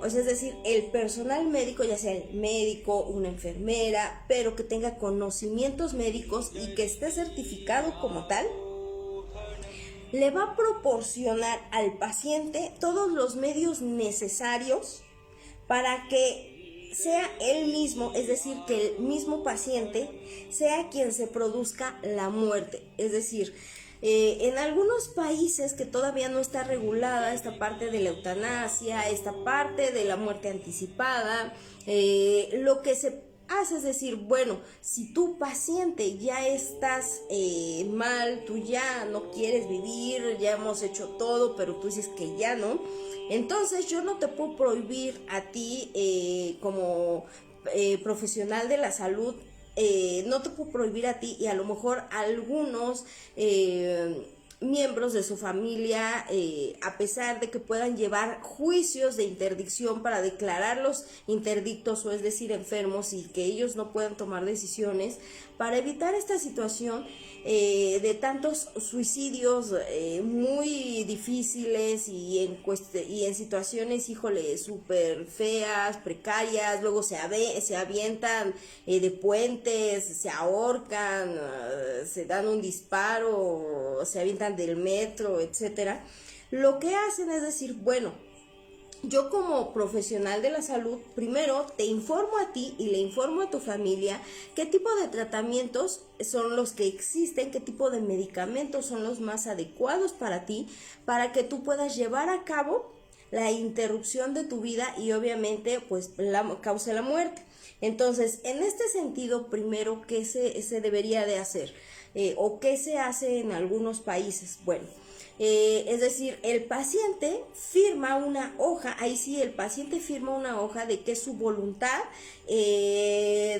[SPEAKER 1] o sea, es decir, el personal médico, ya sea el médico, una enfermera, pero que tenga conocimientos médicos y que esté certificado como tal, le va a proporcionar al paciente todos los medios necesarios para que sea él mismo, es decir, que el mismo paciente sea quien se produzca la muerte. Es decir, en algunos países que todavía no está regulada esta parte de la eutanasia, esta parte de la muerte anticipada, lo que se hace es decir, bueno, si tu paciente ya estás mal, tú ya no quieres vivir, ya hemos hecho todo, pero tú dices que ya no, entonces yo no te puedo prohibir a ti como profesional de la salud, no te puedo prohibir a ti y a lo mejor algunos miembros de su familia, a pesar de que puedan llevar juicios de interdicción para declararlos interdictos, o es decir, enfermos, y que ellos no puedan tomar decisiones, para evitar esta situación de tantos suicidios muy difíciles y en situaciones, híjole, súper feas, precarias. Luego se avientan de puentes, se ahorcan, se dan un disparo, se avientan del metro, etcétera. Lo que hacen es decir, bueno, yo como profesional de la salud, primero te informo a ti y le informo a tu familia qué tipo de tratamientos son los que existen, qué tipo de medicamentos son los más adecuados para ti, para que tú puedas llevar a cabo la interrupción de tu vida y obviamente pues cause la muerte. Entonces, en este sentido, primero, ¿qué se debería de hacer? ¿O qué se hace en algunos países? Bueno, es decir, el paciente firma una hoja, ahí sí el paciente firma una hoja de que es su voluntad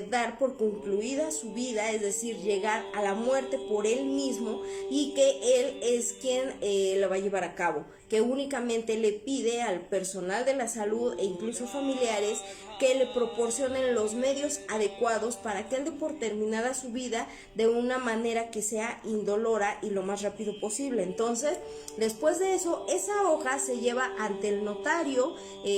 [SPEAKER 1] dar por concluida su vida, es decir, llegar a la muerte por él mismo, y que él es quien lo va a llevar a cabo, que únicamente le pide al personal de la salud e incluso familiares que le proporcionen los medios adecuados para que él dé por terminada su vida de una manera que sea indolora y lo más rápido posible. Entonces, después de eso, esa hoja se lleva ante el notario,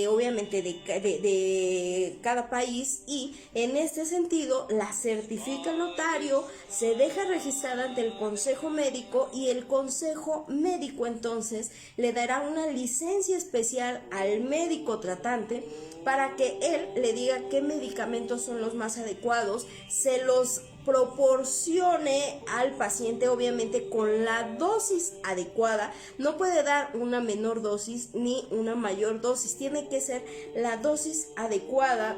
[SPEAKER 1] obviamente de cada país, y en este sentido la certifica el notario, se deja registrada ante el consejo médico, y el consejo médico entonces le dará una licencia especial al médico tratante para que él le diga qué medicamentos son los más adecuados, se los proporcione al paciente, obviamente con la dosis adecuada. No puede dar una menor dosis ni una mayor dosis, tiene que ser la dosis adecuada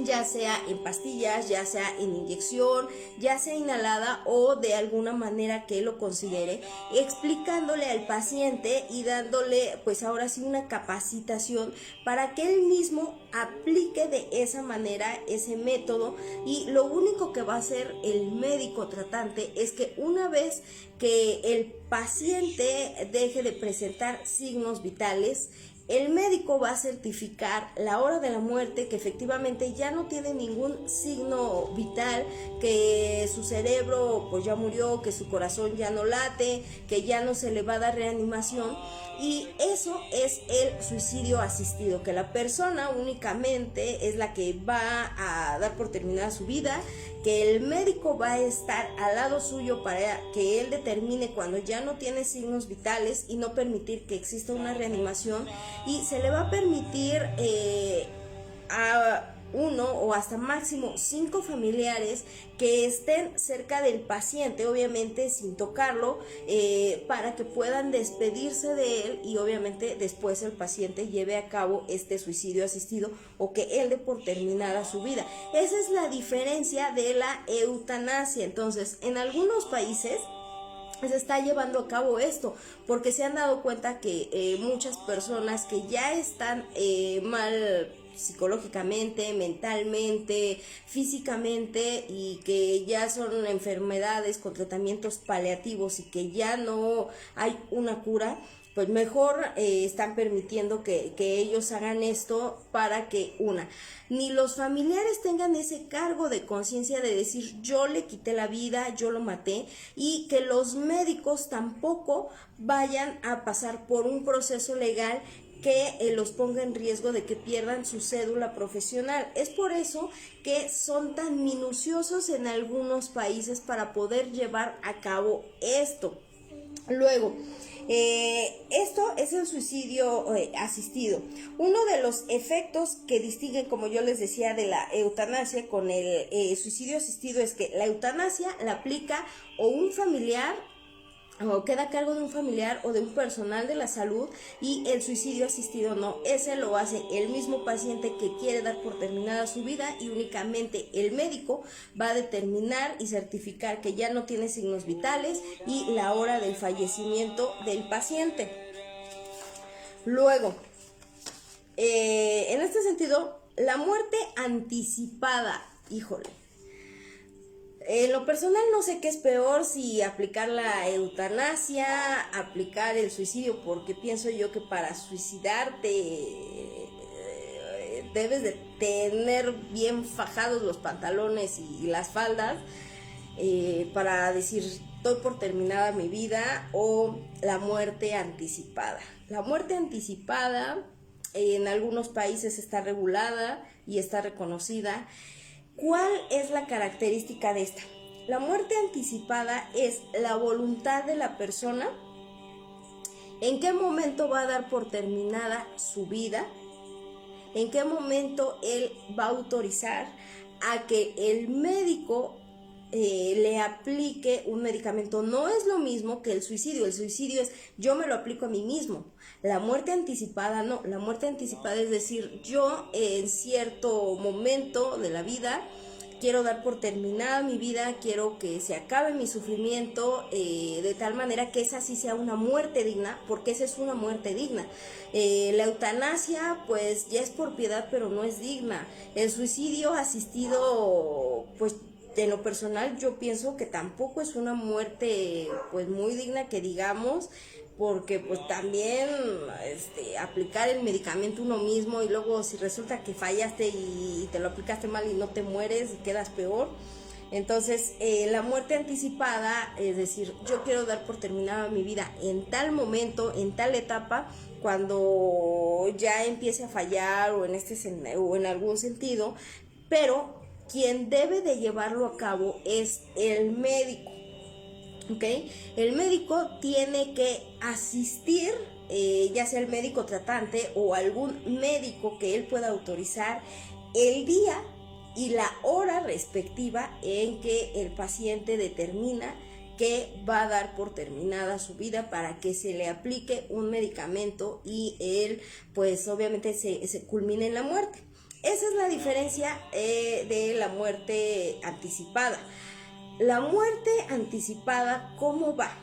[SPEAKER 1] ya sea en pastillas, ya sea en inyección, ya sea inhalada o de alguna manera que él lo considere, explicándole al paciente y dándole pues ahora sí una capacitación para que él mismo aplique de esa manera ese método. Y lo único que va a hacer el médico tratante es que una vez que el paciente deje de presentar signos vitales, el médico va a certificar la hora de la muerte, que efectivamente ya no tiene ningún signo vital, que su cerebro pues ya murió, que su corazón ya no late, que ya no se le va a dar reanimación. Y eso es el suicidio asistido, que la persona únicamente es la que va a dar por terminada su vida, que el médico va a estar al lado suyo para que él determine cuando ya no tiene signos vitales y no permitir que exista una reanimación, y se le va a permitir a uno o hasta máximo 5 familiares que estén cerca del paciente, obviamente sin tocarlo, para que puedan despedirse de él y obviamente después el paciente lleve a cabo este suicidio asistido o que él dé por terminada su vida. Esa es la diferencia de la eutanasia. Entonces, en algunos países se está llevando a cabo esto porque se han dado cuenta que muchas personas que ya están mal psicológicamente, mentalmente, físicamente, y que ya son enfermedades con tratamientos paliativos y que ya no hay una cura, pues mejor están permitiendo que ellos hagan esto para que ni los familiares tengan ese cargo de conciencia de decir yo le quité la vida, yo lo maté, y que los médicos tampoco vayan a pasar por un proceso legal que los ponga en riesgo de que pierdan su cédula profesional. Es por eso que son tan minuciosos en algunos países para poder llevar a cabo esto. Luego, esto es el suicidio asistido. Uno de los efectos que distinguen, como yo les decía, de la eutanasia con el suicidio asistido es que la eutanasia la aplica o un familiar, o queda a cargo de un familiar o de un personal de la salud, y el suicidio asistido no, ese lo hace el mismo paciente que quiere dar por terminada su vida, y únicamente el médico va a determinar y certificar que ya no tiene signos vitales y la hora del fallecimiento del paciente. Luego, en este sentido, la muerte anticipada, híjole. En lo personal no sé qué es peor, si aplicar la eutanasia, aplicar el suicidio, porque pienso yo que para suicidarte debes de tener bien fajados los pantalones y las faldas para decir doy por terminada mi vida, o la muerte anticipada. La muerte anticipada en algunos países está regulada y está reconocida. ¿Cuál es la característica de esta? La muerte anticipada es la voluntad de la persona, en qué momento va a dar por terminada su vida, en qué momento él va a autorizar a que el médico le aplique un medicamento. No es lo mismo que el suicidio. El suicidio es yo me lo aplico a mí mismo. La muerte anticipada no. La muerte anticipada es decir, yo en cierto momento de la vida quiero dar por terminada mi vida, quiero que se acabe mi sufrimiento, de tal manera que esa sí sea una muerte digna, porque esa es una muerte digna. La eutanasia pues ya es por piedad, pero no es digna. El suicidio asistido, pues en lo personal yo pienso que tampoco es una muerte pues muy digna que digamos, porque pues también aplicar el medicamento uno mismo, y luego si resulta que fallaste y te lo aplicaste mal y no te mueres y quedas peor. Entonces la muerte anticipada es decir, yo quiero dar por terminada mi vida en tal momento, en tal etapa, cuando ya empiece a fallar o en algún sentido, pero quien debe de llevarlo a cabo es el médico, ¿ok? El médico tiene que asistir, ya sea el médico tratante o algún médico que él pueda autorizar, el día y la hora respectiva en que el paciente determina que va a dar por terminada su vida, para que se le aplique un medicamento y él pues obviamente se culmine en la muerte. Esa es la diferencia de la muerte anticipada. La muerte anticipada, ¿cómo va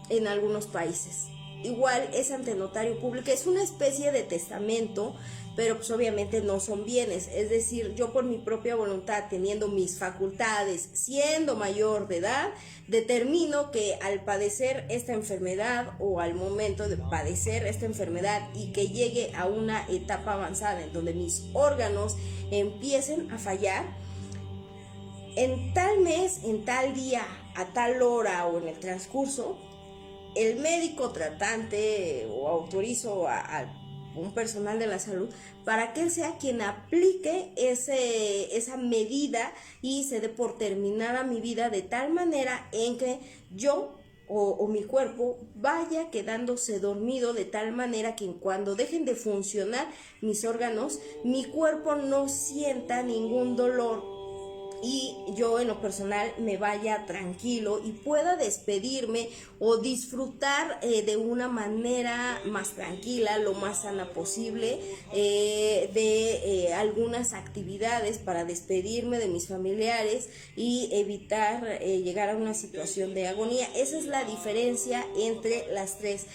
[SPEAKER 1] en algunos países? Igual es ante notario público, es una especie de testamento, pero pues obviamente no son bienes. Es decir, yo por mi propia voluntad, teniendo mis facultades, siendo mayor de edad, determino que al padecer esta enfermedad o al momento de padecer esta enfermedad y que llegue a una etapa avanzada en donde mis órganos empiecen a fallar, en tal mes, en tal día, a tal hora o en el transcurso, el médico tratante o autorizo a un personal de la salud para que él sea quien aplique esa medida y se dé por terminada mi vida de tal manera en que yo o mi cuerpo vaya quedándose dormido de tal manera que cuando dejen de funcionar mis órganos, mi cuerpo no sienta ningún dolor y yo en lo personal me vaya tranquilo y pueda despedirme o disfrutar de una manera más tranquila, lo más sana posible, de algunas actividades para despedirme de mis familiares y evitar llegar a una situación de agonía. Esa es la diferencia entre las tres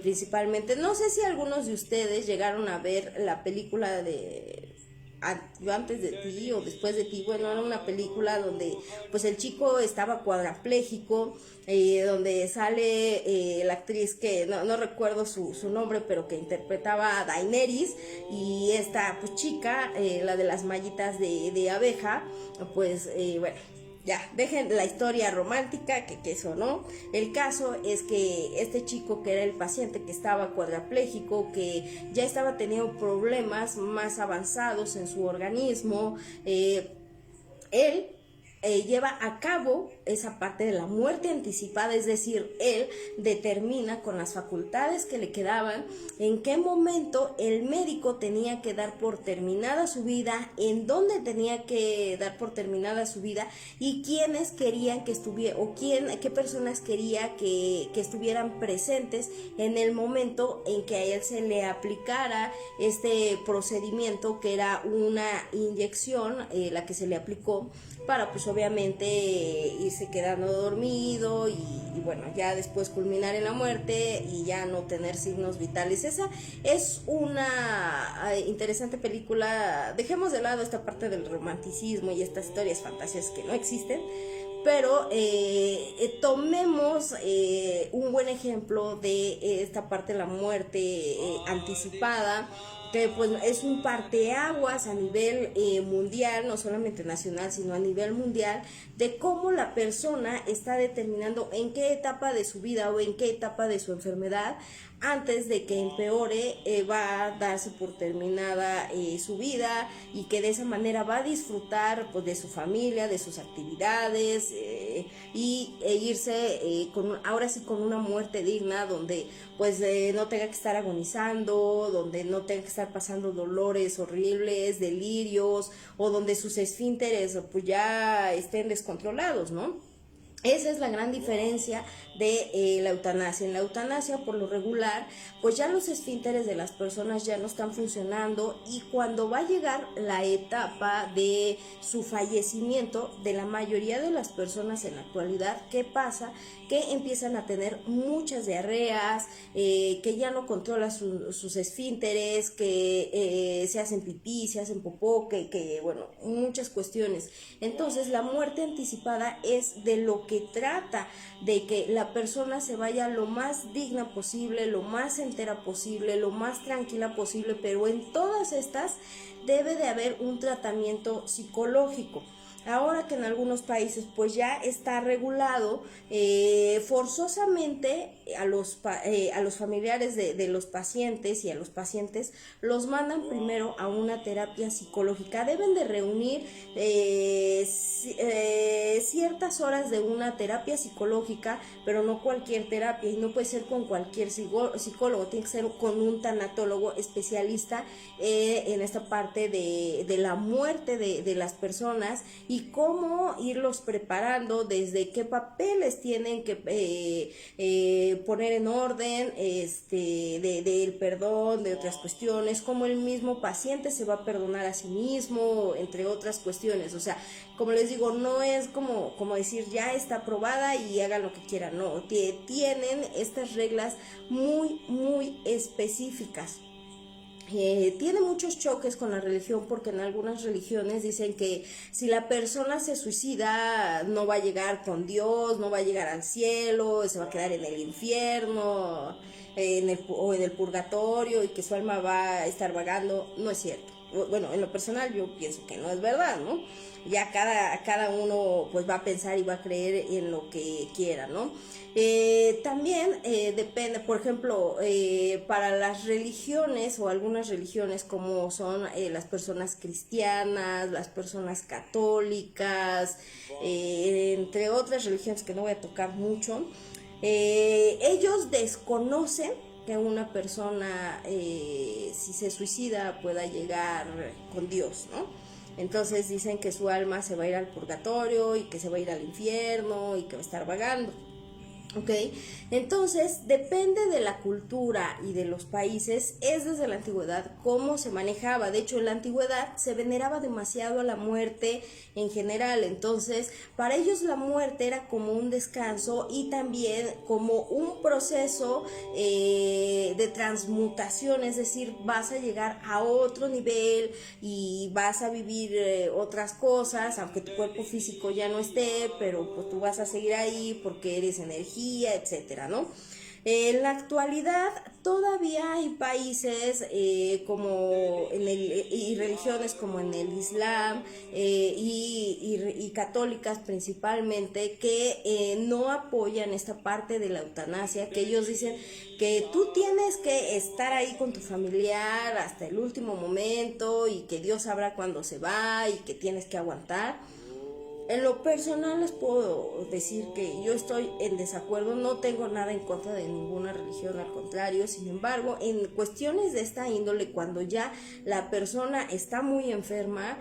[SPEAKER 1] principalmente. No sé si algunos de ustedes llegaron a ver la película de Yo antes de ti o después de ti. Bueno, era una película donde pues el chico estaba cuadrapléjico, donde sale la actriz que no recuerdo su nombre, pero que interpretaba a Daenerys, y esta pues chica, la de las mallitas de abeja, pues bueno, ya, dejen la historia romántica que eso, ¿no? El caso es que este chico, que era el paciente que estaba cuadrapléjico, que ya estaba teniendo problemas más avanzados en su organismo, él lleva a cabo esa parte de la muerte anticipada, es decir, él determina con las facultades que le quedaban en qué momento el médico tenía que dar por terminada su vida, en dónde tenía que dar por terminada su vida y quiénes querían que estuviera o qué personas quería que estuvieran presentes en el momento en que a él se le aplicara este procedimiento, que era una inyección, la que se le aplicó para pues obviamente irse quedando dormido y bueno, ya después culminar en la muerte y ya no tener signos vitales. Esa es una interesante película. Dejemos de lado esta parte del romanticismo y estas historias fantasias que no existen, pero tomemos un buen ejemplo de esta parte de la muerte anticipada, que pues es un parteaguas a nivel mundial, no solamente nacional, sino a nivel mundial, de cómo la persona está determinando en qué etapa de su vida o en qué etapa de su enfermedad, antes de que empeore, va a darse por terminada su vida, y que de esa manera va a disfrutar pues de su familia, de sus actividades, e irse ahora sí con una muerte digna, donde pues no tenga que estar agonizando, donde no tenga que estar pasando dolores horribles, delirios, o donde sus esfínteres pues ya estén descontrolados, ¿no? Esa es la gran diferencia de la eutanasia. En la eutanasia, por lo regular, pues ya los esfínteres de las personas ya no están funcionando, y cuando va a llegar la etapa de su fallecimiento, de la mayoría de las personas en la actualidad, ¿qué pasa? Que empiezan a tener muchas diarreas, que ya no controlan sus esfínteres, que se hacen pipí, se hacen popó, que bueno, muchas cuestiones. Entonces la muerte anticipada es de lo que trata, de que la persona se vaya lo más digna posible, lo más entera posible, lo más tranquila posible, pero en todas estas debe de haber un tratamiento psicológico. Ahora que en algunos países pues ya está regulado, forzosamente a los familiares de los pacientes y a los pacientes los mandan primero a una terapia psicológica. Deben de reunir ciertas horas de una terapia psicológica, pero no cualquier terapia, y no puede ser con cualquier psicólogo, tiene que ser con un tanatólogo especialista en esta parte de la muerte de las personas, y y cómo irlos preparando, desde qué papeles tienen que poner en orden, del perdón, de otras cuestiones, cómo el mismo paciente se va a perdonar a sí mismo, entre otras cuestiones. O sea, como les digo, no es como decir ya está aprobada y hagan lo que quieran, no, tienen estas reglas muy, muy específicas. Tiene muchos choques con la religión, porque en algunas religiones dicen que si la persona se suicida no va a llegar con Dios, no va a llegar al cielo, se va a quedar en el infierno o en el purgatorio, y que su alma va a estar vagando. No es cierto. Bueno, en lo personal yo pienso que no es verdad, ¿no? Ya cada uno pues va a pensar y va a creer en lo que quiera, ¿no? También depende, por ejemplo, para las religiones o algunas religiones, como son las personas cristianas, las personas católicas, entre otras religiones que no voy a tocar mucho, ellos desconocen que una persona, si se suicida, pueda llegar con Dios, ¿no? Entonces dicen que su alma se va a ir al purgatorio y que se va a ir al infierno y que va a estar vagando. ¿Ok? Entonces, depende de la cultura y de los países, es desde la antigüedad cómo se manejaba. De hecho, en la antigüedad se veneraba demasiado a la muerte en general. Entonces, para ellos la muerte era como un descanso y también como un proceso de transmutación. Es decir, vas a llegar a otro nivel y vas a vivir otras cosas, aunque tu cuerpo físico ya no esté, pero pues tú vas a seguir ahí porque eres energía, etcétera, ¿no? En la actualidad todavía hay países y religiones como en el Islam y católicas principalmente, que no apoyan esta parte de la eutanasia, que ellos dicen que tú tienes que estar ahí con tu familiar hasta el último momento y que Dios sabrá cuándo se va y que tienes que aguantar. En lo personal les puedo decir que yo estoy en desacuerdo, no tengo nada en contra de ninguna religión, al contrario. Sin embargo, en cuestiones de esta índole, cuando ya la persona está muy enferma,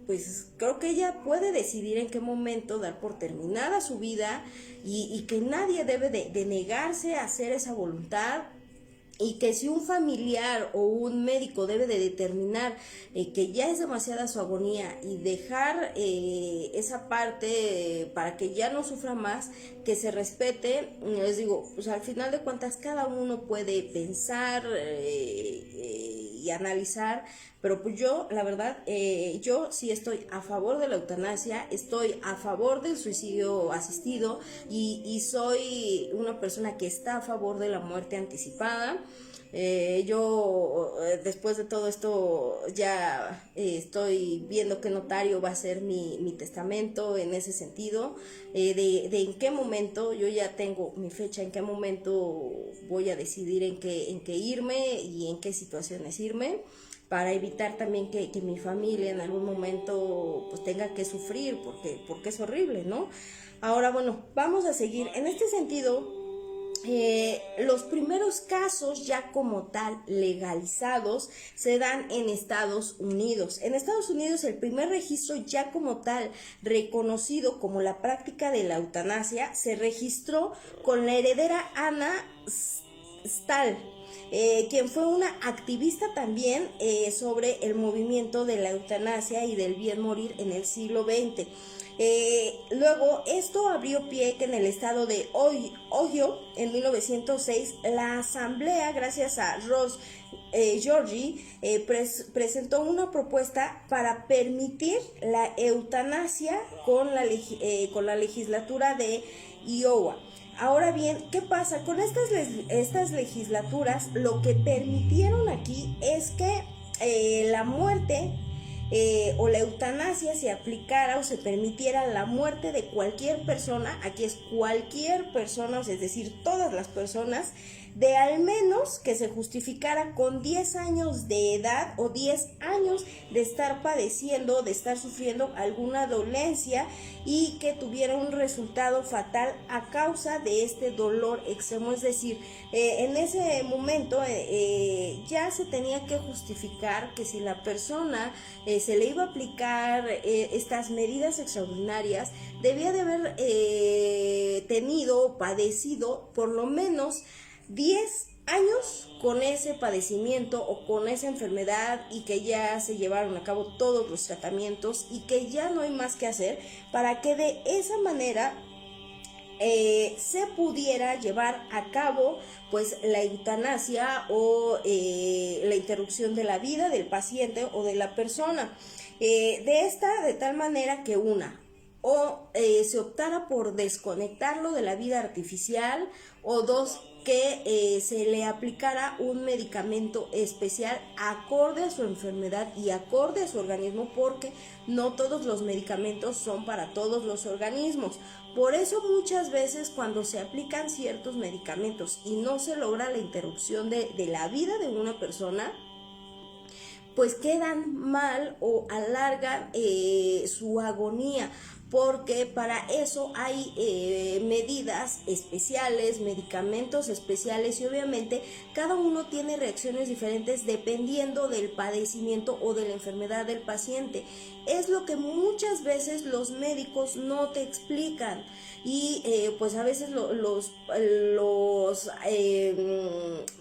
[SPEAKER 1] pues creo que ella puede decidir en qué momento dar por terminada su vida, y que nadie debe de negarse a hacer esa voluntad. Y que si un familiar o un médico debe de determinar que ya es demasiada su agonía y dejar esa parte para que ya no sufra más, que se respete. Les digo, pues al final de cuentas cada uno puede pensar y analizar, pero pues yo, la verdad, yo sí estoy a favor de la eutanasia, estoy a favor del suicidio asistido y soy una persona que está a favor de la muerte anticipada. Yo después de todo esto ya estoy viendo qué notario va a ser mi testamento en ese sentido, de en qué momento. Yo ya tengo mi fecha en qué momento voy a decidir en qué irme y en qué situaciones irme, para evitar también que mi familia en algún momento pues tenga que sufrir, porque es horrible, ¿no? Ahora, bueno, vamos a seguir en este sentido. Los primeros casos ya como tal legalizados se dan en Estados Unidos. En Estados Unidos el primer registro ya como tal reconocido como la práctica de la eutanasia se registró con la heredera Anna Stahl, quien fue una activista también sobre el movimiento de la eutanasia y del bien morir en el siglo XX. Luego esto abrió pie que en el estado de Ohio en 1906 la asamblea, gracias a Ross Georgie, presentó una propuesta para permitir la eutanasia con la legislatura de Iowa. Ahora bien, ¿qué pasa? Con estas legislaturas lo que permitieron aquí es que la muerte o la eutanasia se aplicara o se permitiera la muerte de cualquier persona. Aquí es cualquier persona, o sea, es decir, todas las personas, de al menos que se justificara con 10 años de edad o 10 años de estar padeciendo, de estar sufriendo alguna dolencia y que tuviera un resultado fatal a causa de este dolor extremo. Es decir, en ese momento ya se tenía que justificar que si la persona se le iba a aplicar estas medidas extraordinarias, debía de haber tenido o padecido por lo menos 10 años con ese padecimiento o con esa enfermedad, y que ya se llevaron a cabo todos los tratamientos y que ya no hay más que hacer para que de esa manera se pudiera llevar a cabo pues la eutanasia o la interrupción de la vida del paciente o de la persona. De tal manera que se optara por desconectarlo de la vida artificial, o dos, que se le aplicara un medicamento especial acorde a su enfermedad y acorde a su organismo, porque no todos los medicamentos son para todos los organismos. Por eso muchas veces cuando se aplican ciertos medicamentos y no se logra la interrupción de la vida de una persona, pues quedan mal o alargan su agonía, porque para eso hay medidas especiales, medicamentos especiales, y obviamente cada uno tiene reacciones diferentes dependiendo del padecimiento o de la enfermedad del paciente. Es lo que muchas veces los médicos no te explican, y pues a veces los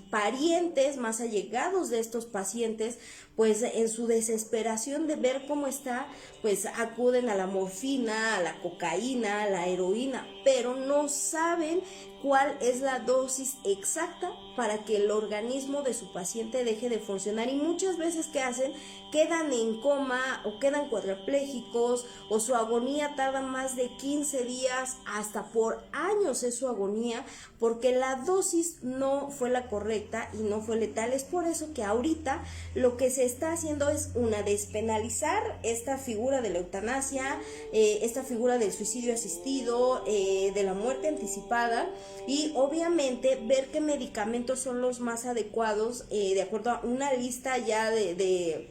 [SPEAKER 1] parientes más allegados de estos pacientes, pues en su desesperación de ver cómo está, pues acuden a la morfina, a la cocaína, a la heroína, pero no saben cuál es la dosis exacta para que el organismo de su paciente deje de funcionar. Y muchas veces, ¿qué hacen? Quedan en coma o quedan cuadraplégicos, o su agonía tarda más de 15 días, hasta por años es su agonía, porque la dosis no fue la correcta y no fue letal. Es por eso que ahorita lo que se está haciendo es despenalizar esta figura de la eutanasia, esta figura del suicidio asistido, de la muerte anticipada, y obviamente ver qué medicamentos son los más adecuados de acuerdo a una lista ya de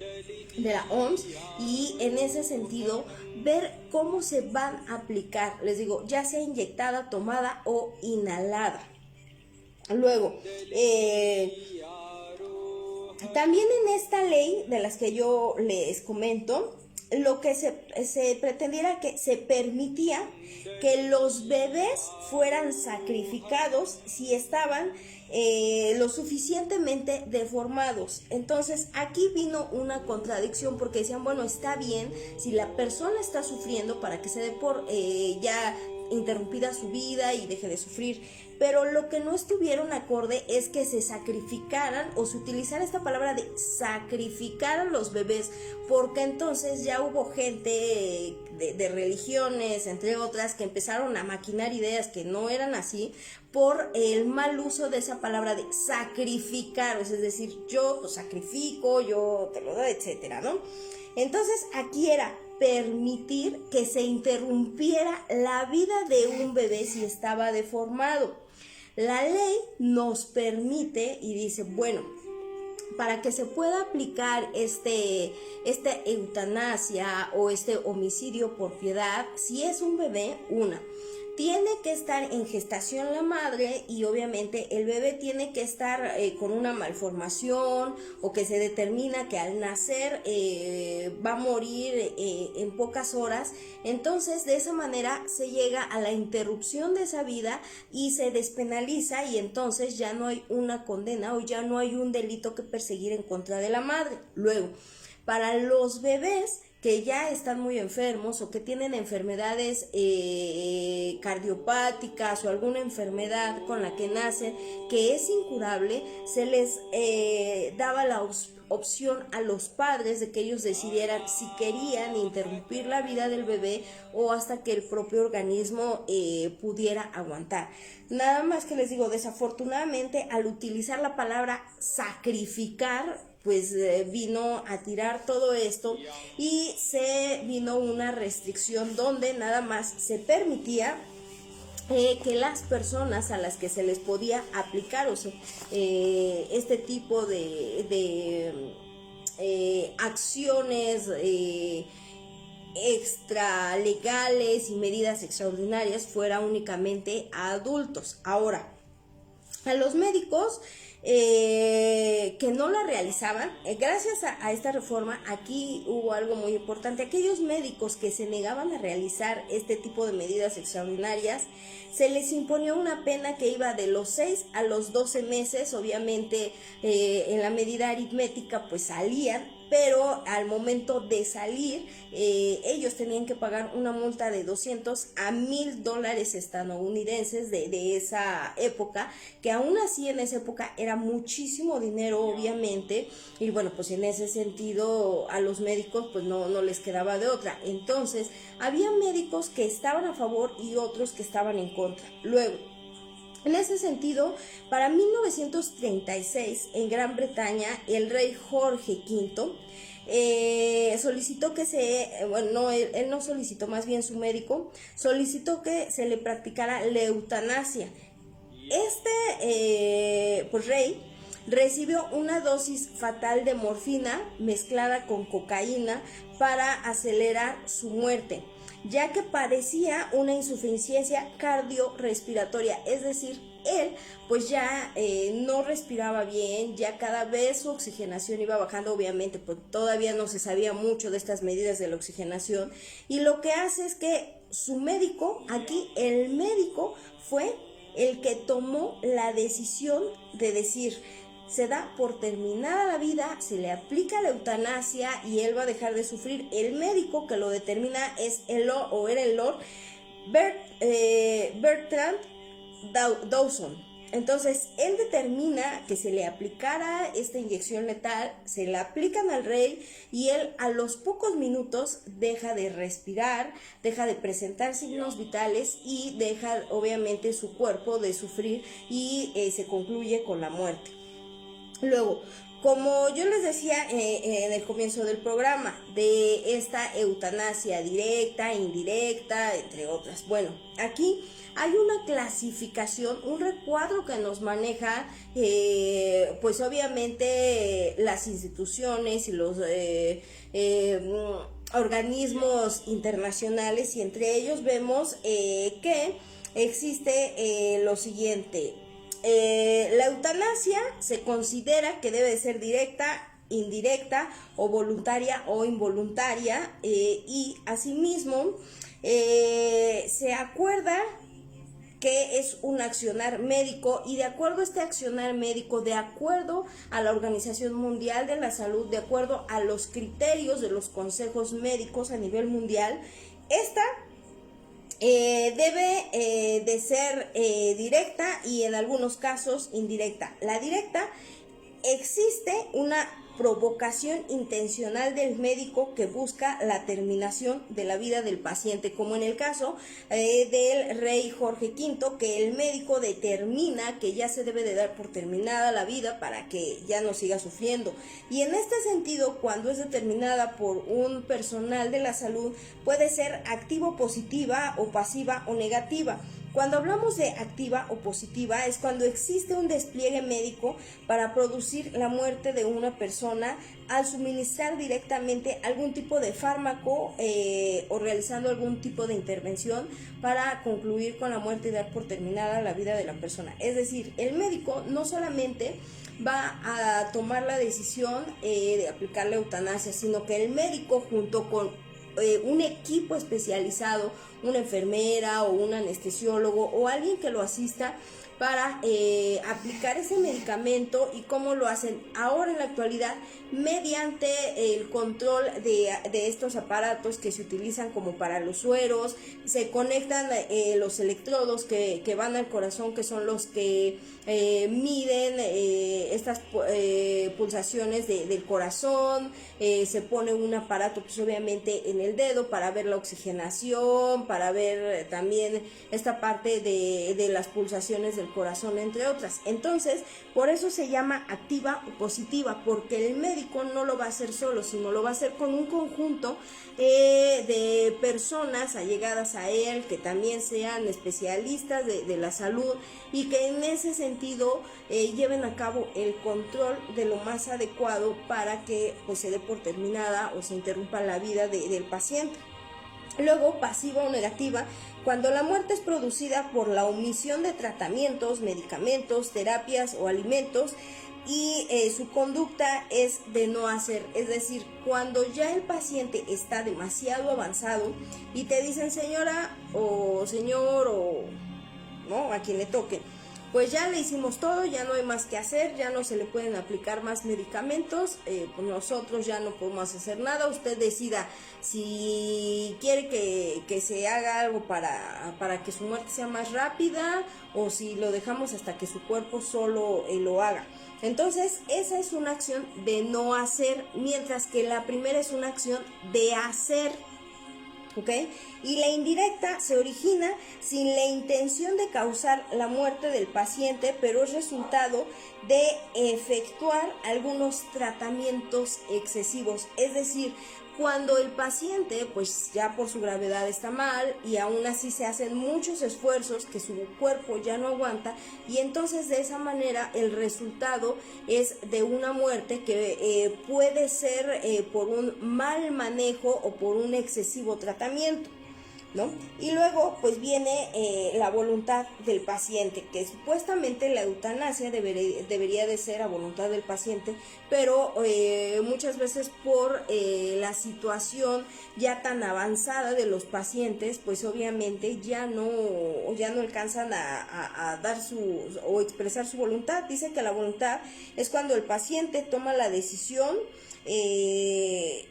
[SPEAKER 1] la OMS, y en ese sentido ver cómo se van a aplicar, les digo, ya sea inyectada, tomada o inhalada. Luego, también en esta ley de las que yo les comento, lo que se pretendiera, que se permitía que los bebés fueran sacrificados si estaban lo suficientemente deformados. Entonces aquí vino una contradicción, porque decían, bueno, está bien si la persona está sufriendo para que se dé por ya interrumpida su vida y deje de sufrir, pero lo que no estuvieron acorde es que se sacrificaran, o se utilizara esta palabra de sacrificar a los bebés, porque entonces ya hubo gente de religiones, entre otras, que empezaron a maquinar ideas que no eran así, por el mal uso de esa palabra de sacrificar, es decir, yo pues sacrifico, yo te lo doy, etcétera, ¿no? Entonces aquí era permitir que se interrumpiera la vida de un bebé si estaba deformado. La ley nos permite y dice, bueno, para que se pueda aplicar esta eutanasia o este homicidio por piedad, si es un bebé, tiene que estar en gestación la madre, y obviamente el bebé tiene que estar con una malformación, o que se determina que al nacer va a morir en pocas horas. Entonces de esa manera se llega a la interrupción de esa vida y se despenaliza, y entonces ya no hay una condena o ya no hay un delito que perseguir en contra de la madre. Luego, para los bebés que ya están muy enfermos o que tienen enfermedades cardiopáticas o alguna enfermedad con la que nacen que es incurable, se les daba la opción a los padres de que ellos decidieran si querían interrumpir la vida del bebé o hasta que el propio organismo pudiera aguantar. Nada más que les digo, desafortunadamente al utilizar la palabra sacrificar, pues vino a tirar todo esto, y se vino una restricción donde nada más se permitía que las personas a las que se les podía aplicar este tipo de acciones extralegales y medidas extraordinarias fuera únicamente a adultos. Ahora, A los médicos que no la realizaban, gracias a esta reforma, aquí hubo algo muy importante. Aquellos médicos que se negaban a realizar este tipo de medidas extraordinarias, se les imponía una pena que iba de los 6 a los 12 meses, obviamente en la medida aritmética pues salían, pero al momento de salir ellos tenían que pagar una multa de $200 a $1,000 estadounidenses de esa época, que aún así en esa época era muchísimo dinero obviamente, y bueno, pues en ese sentido a los médicos pues no les quedaba de otra. Entonces había médicos que estaban a favor y otros que estaban en contra. Luego, en ese sentido, para 1936, en Gran Bretaña, el rey Jorge V solicitó que él no solicitó, más bien su médico, solicitó que se le practicara la eutanasia. Pues rey recibió una dosis fatal de morfina mezclada con cocaína para acelerar su muerte, ya que padecía una insuficiencia cardiorrespiratoria, es decir, él pues ya no respiraba bien, ya cada vez su oxigenación iba bajando, obviamente pues todavía no se sabía mucho de estas medidas de la oxigenación, y lo que hace es que su médico, aquí el médico fue el que tomó la decisión de decir: se da por terminada la vida, se le aplica la eutanasia y él va a dejar de sufrir. El médico que lo determina es era el Lord Bertrand Dawson. Entonces él determina que se le aplicara esta inyección letal, se la aplican al rey y él a los pocos minutos deja de respirar, deja de presentar signos vitales y deja obviamente su cuerpo de sufrir y se concluye con la muerte. Luego, como yo les decía en el comienzo del programa, de esta eutanasia directa, indirecta, entre otras. Bueno, aquí hay una clasificación, un recuadro que nos maneja, pues obviamente las instituciones y los organismos internacionales, y entre ellos vemos que existe lo siguiente. La eutanasia se considera que debe de ser directa, indirecta o voluntaria o involuntaria, y asimismo se acuerda que es un accionar médico, y de acuerdo a este accionar médico, de acuerdo a la Organización Mundial de la Salud, de acuerdo a los criterios de los consejos médicos a nivel mundial, esta debe de ser directa y en algunos casos indirecta. La directa, existe una provocación intencional del médico que busca la terminación de la vida del paciente, como en el caso del rey Jorge V, que el médico determina que ya se debe de dar por terminada la vida para que ya no siga sufriendo. Y en este sentido, cuando es determinada por un personal de la salud, puede ser activo, positiva o pasiva o negativa. Cuando hablamos de activa o positiva es cuando existe un despliegue médico para producir la muerte de una persona al suministrar directamente algún tipo de fármaco o realizando algún tipo de intervención para concluir con la muerte y dar por terminada la vida de la persona. Es decir, el médico no solamente va a tomar la decisión de aplicar la eutanasia, sino que el médico, junto con un equipo especializado, una enfermera o un anestesiólogo o alguien que lo asista para aplicar ese medicamento. ¿Y cómo lo hacen ahora en la actualidad? Mediante el control de estos aparatos que se utilizan como para los sueros. Se conectan los electrodos que van al corazón, que son los que miden estas pulsaciones del corazón. Se pone un aparato pues obviamente en el dedo para ver la oxigenación, para ver también esta parte de las pulsaciones del corazón, entre otras. Entonces, por eso se llama activa o positiva, porque el médico no lo va a hacer solo, sino lo va a hacer con un conjunto de personas allegadas a él, que también sean especialistas de la salud y que en ese sentido lleven a cabo el control de lo más adecuado para que pues se dé por terminada o se interrumpa la vida del paciente. Luego, pasiva o negativa, cuando la muerte es producida por la omisión de tratamientos, medicamentos, terapias o alimentos y su conducta es de no hacer, es decir, cuando ya el paciente está demasiado avanzado y te dicen señora o señor o no, a quien le toque, pues ya le hicimos todo, ya no hay más que hacer, ya no se le pueden aplicar más medicamentos, pues nosotros ya no podemos hacer nada, usted decida si quiere que se haga algo para que su muerte sea más rápida o si lo dejamos hasta que su cuerpo solo lo haga. Entonces, esa es una acción de no hacer, mientras que la primera es una acción de hacer. ¿Ok? Y la indirecta se origina sin la intención de causar la muerte del paciente, pero es resultado de efectuar algunos tratamientos excesivos, es decir, cuando el paciente pues ya por su gravedad está mal y aún así se hacen muchos esfuerzos que su cuerpo ya no aguanta y entonces de esa manera el resultado es de una muerte que puede ser por un mal manejo o por un excesivo tratamiento, ¿no? Y luego pues viene la voluntad del paciente, que supuestamente la eutanasia debería de ser a voluntad del paciente, pero muchas veces por la situación ya tan avanzada de los pacientes, pues obviamente ya no alcanzan a dar o expresar su voluntad. Dice que la voluntad es cuando el paciente toma la decisión de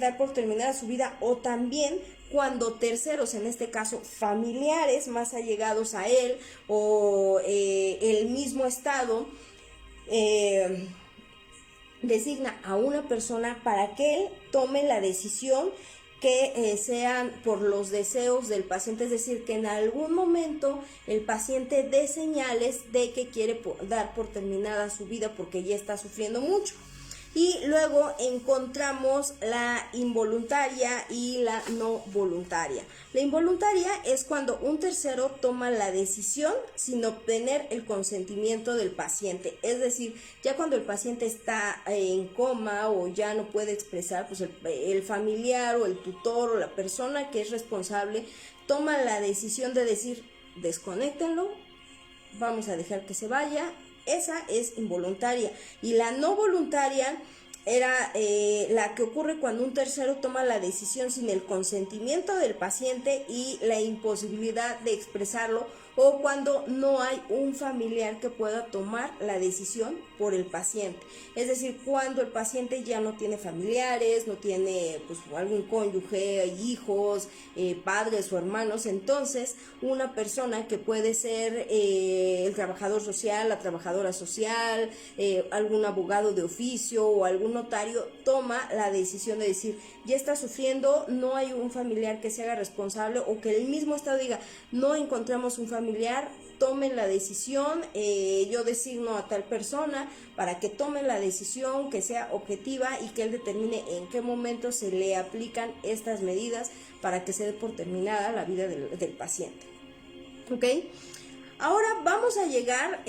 [SPEAKER 1] dar por terminada su vida, o también cuando terceros, en este caso familiares más allegados a él o el mismo Estado, designa a una persona para que él tome la decisión que sean por los deseos del paciente, es decir, que en algún momento el paciente dé señales de que quiere dar por terminada su vida porque ya está sufriendo mucho. Y luego encontramos la involuntaria y la no voluntaria. La involuntaria es cuando un tercero toma la decisión sin obtener el consentimiento del paciente. Es decir, ya cuando el paciente está en coma o ya no puede expresar, pues el familiar o el tutor o la persona que es responsable toma la decisión de decir, desconéctenlo, vamos a dejar que se vaya. Esa es involuntaria. Y la no voluntaria era la que ocurre cuando un tercero toma la decisión sin el consentimiento del paciente y la imposibilidad de expresarlo, o cuando no hay un familiar que pueda tomar la decisión por el paciente. Es decir, cuando el paciente ya no tiene familiares, no tiene pues algún cónyuge, hijos, padres o hermanos, entonces una persona que puede ser el trabajador social, la trabajadora social, algún abogado de oficio o algún notario toma la decisión de decir, ya está sufriendo, no hay un familiar que se haga responsable, o que el mismo Estado diga, no encontramos un familiar, tomen la decisión, yo designo a tal persona para que tomen la decisión, que sea objetiva y que él determine en qué momento se le aplican estas medidas para que se dé por terminada la vida del paciente. ¿Ok? Ahora vamos a llegar,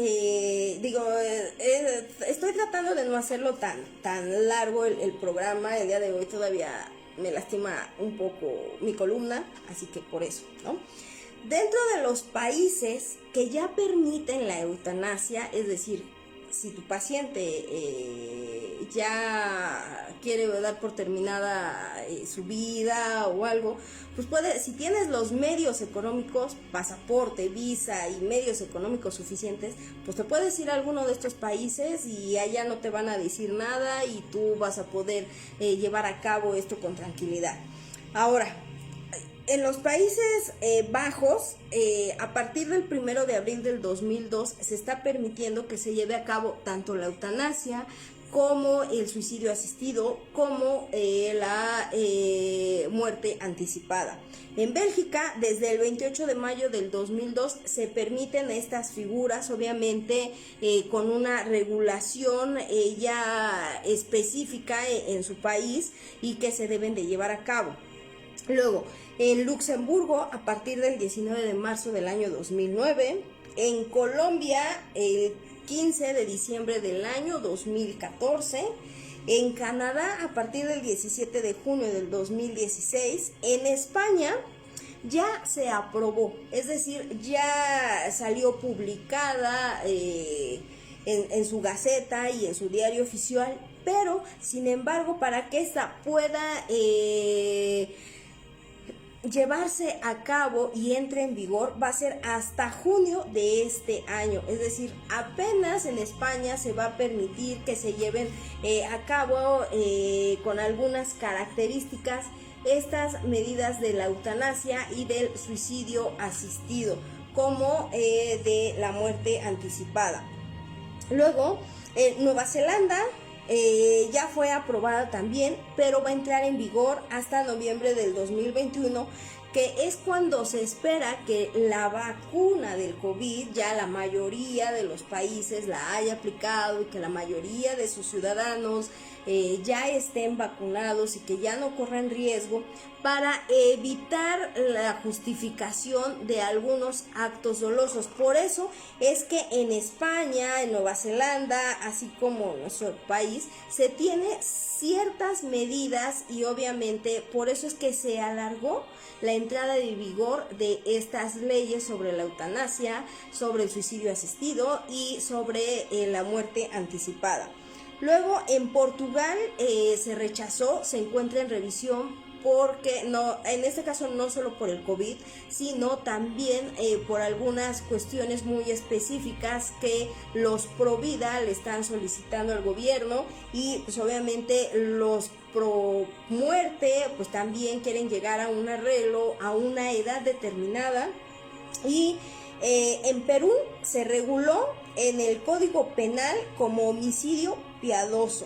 [SPEAKER 1] estoy tratando de no hacerlo tan largo el programa. El día de hoy todavía me lastima un poco mi columna, así que por eso, ¿no? Dentro de los países que ya permiten la eutanasia, es decir, si tu paciente ya quiere dar por terminada su vida o algo, pues si tienes los medios económicos, pasaporte, visa y medios económicos suficientes, pues te puedes ir a alguno de estos países y allá no te van a decir nada y tú vas a poder llevar a cabo esto con tranquilidad. Ahora, en los Países Bajos, a partir del 1 de abril del 2002, se está permitiendo que se lleve a cabo tanto la eutanasia como el suicidio asistido, como la muerte anticipada. En Bélgica, desde el 28 de mayo del 2002, se permiten estas figuras, obviamente con una regulación ya específica en su país y que se deben de llevar a cabo. Luego, en Luxemburgo, a partir del 19 de marzo del año 2009, en Colombia, el 15 de diciembre del año 2014, En Canadá a partir del 17 de junio del 2016, en España ya se aprobó, es decir, ya salió publicada en su gaceta y en su diario oficial, pero sin embargo para que esta pueda llevarse a cabo y entre en vigor va a ser hasta junio de este año, es decir, apenas en España se va a permitir que se lleven a cabo con algunas características estas medidas de la eutanasia y del suicidio asistido, como de la muerte anticipada. Luego, Nueva Zelanda ya fue aprobada también, pero va a entrar en vigor hasta noviembre del 2021, que es cuando se espera que la vacuna del COVID ya la mayoría de los países la haya aplicado y que la mayoría de sus ciudadanos ya estén vacunados y que ya no corran riesgo, para evitar la justificación de algunos actos dolosos. Por eso es que en España, en Nueva Zelanda, así como en nuestro país, se tiene ciertas medidas y obviamente por eso es que se alargó la entrada de vigor de estas leyes sobre la eutanasia, sobre el suicidio asistido y sobre la muerte anticipada. Luego en Portugal se rechazó, se encuentra en revisión porque no, en este caso no solo por el COVID, sino también por algunas cuestiones muy específicas que los pro vida le están solicitando al gobierno, y pues obviamente los pro muerte pues también quieren llegar a un arreglo a una edad determinada. Y en Perú se reguló en el Código Penal como homicidio piadoso.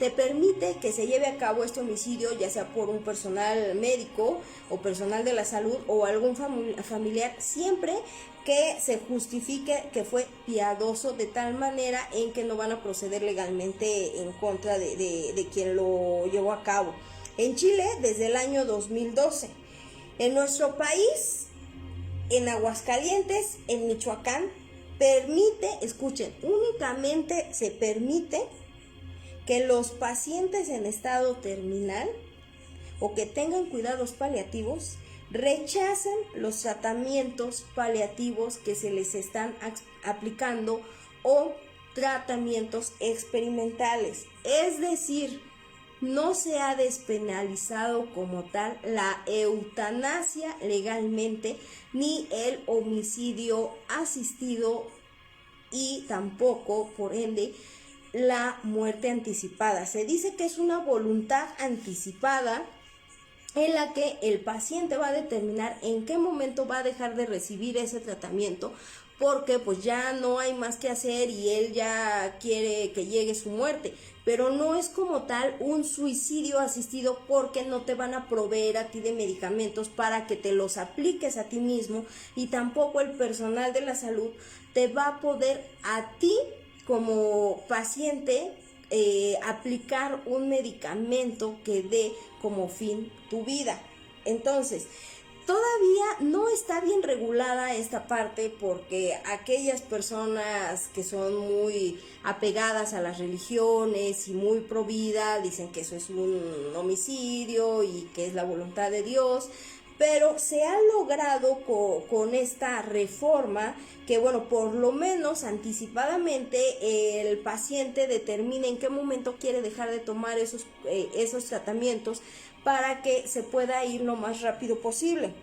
[SPEAKER 1] Te permite que se lleve a cabo este homicidio ya sea por un personal médico o personal de la salud o algún familiar, siempre que se justifique que fue piadoso, de tal manera en que no van a proceder legalmente en contra de quien lo llevó a cabo. En Chile desde el año 2012. En nuestro país, en Aguascalientes, en Michoacán, únicamente se permite que los pacientes en estado terminal o que tengan cuidados paliativos rechacen los tratamientos paliativos que se les están aplicando o tratamientos experimentales. Es decir, no se ha despenalizado como tal la eutanasia legalmente, ni el homicidio asistido, y tampoco, por ende, la muerte anticipada. Se dice que es una voluntad anticipada en la que el paciente va a determinar en qué momento va a dejar de recibir ese tratamiento, porque pues ya no hay más que hacer y él ya quiere que llegue su muerte. Pero no es como tal un suicidio asistido, porque no te van a proveer a ti de medicamentos para que te los apliques a ti mismo, y tampoco el personal de la salud te va a poder a ti como paciente aplicar un medicamento que dé como fin tu vida. Entonces, todavía no está bien regulada esta parte, porque aquellas personas que son muy apegadas a las religiones y muy pro vida dicen que eso es un homicidio y que es la voluntad de Dios. Pero se ha logrado con esta reforma que, bueno, por lo menos anticipadamente el paciente determine en qué momento quiere dejar de tomar esos tratamientos para que se pueda ir lo más rápido posible.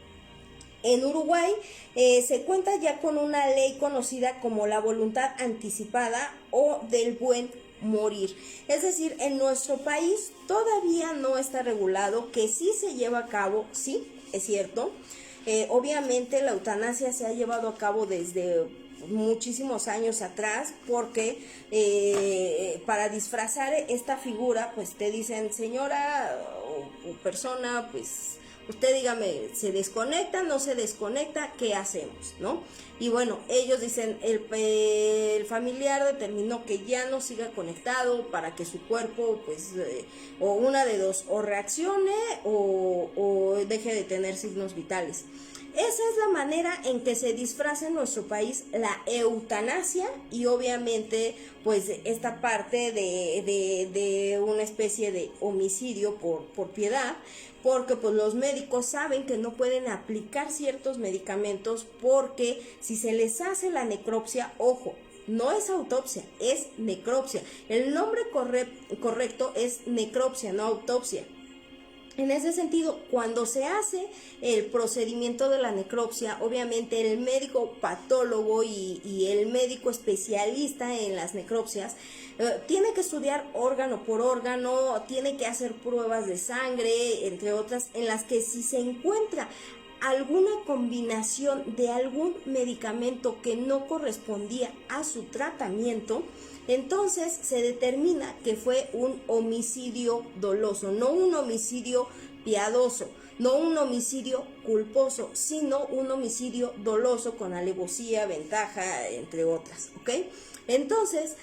[SPEAKER 1] En Uruguay se cuenta ya con una ley conocida como la voluntad anticipada o del buen morir. Es decir, en nuestro país todavía no está regulado, que sí se lleva a cabo, sí, es cierto. Obviamente la eutanasia se ha llevado a cabo desde muchísimos años atrás, porque para disfrazar esta figura pues te dicen señora o persona, pues Usted dígame, ¿se desconecta, no se desconecta? ¿Qué hacemos, no? Y bueno, ellos dicen, el familiar determinó que ya no siga conectado para que su cuerpo, pues, o una de dos, o reaccione o deje de tener signos vitales. Esa es la manera en que se disfraza en nuestro país la eutanasia y obviamente pues esta parte de una especie de homicidio por piedad, porque pues los médicos saben que no pueden aplicar ciertos medicamentos porque si se les hace la necropsia, ojo, no es autopsia, es necropsia. El nombre correcto es necropsia, no autopsia. En ese sentido, cuando se hace el procedimiento de la necropsia, obviamente el médico patólogo y el médico especialista en las necropsias tiene que estudiar órgano por órgano, tiene que hacer pruebas de sangre, entre otras, en las que si se encuentra alguna combinación de algún medicamento que no correspondía a su tratamiento, entonces se determina que fue un homicidio doloso, no un homicidio piadoso, no un homicidio culposo, sino un homicidio doloso con alevosía, ventaja, entre otras, ¿ok? Entonces,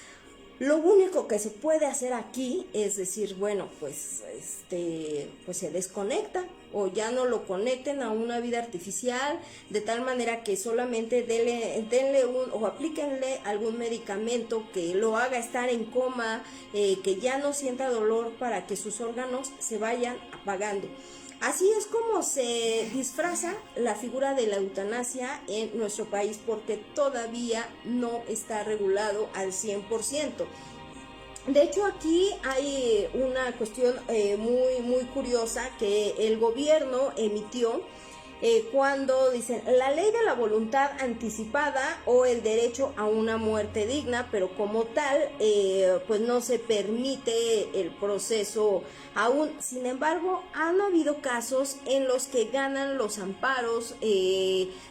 [SPEAKER 1] lo único que se puede hacer aquí es decir, bueno, pues se desconecta o ya no lo conecten a una vida artificial de tal manera que solamente denle o aplíquenle algún medicamento que lo haga estar en coma, que ya no sienta dolor para que sus órganos se vayan apagando. Así es como se disfraza la figura de la eutanasia en nuestro país porque todavía no está regulado al 100%. De hecho, aquí hay una cuestión muy curiosa que el gobierno emitió cuando dicen la ley de la voluntad anticipada o el derecho a una muerte digna, pero como tal, pues no se permite el proceso aún. Sin embargo, han habido casos en los que ganan los amparos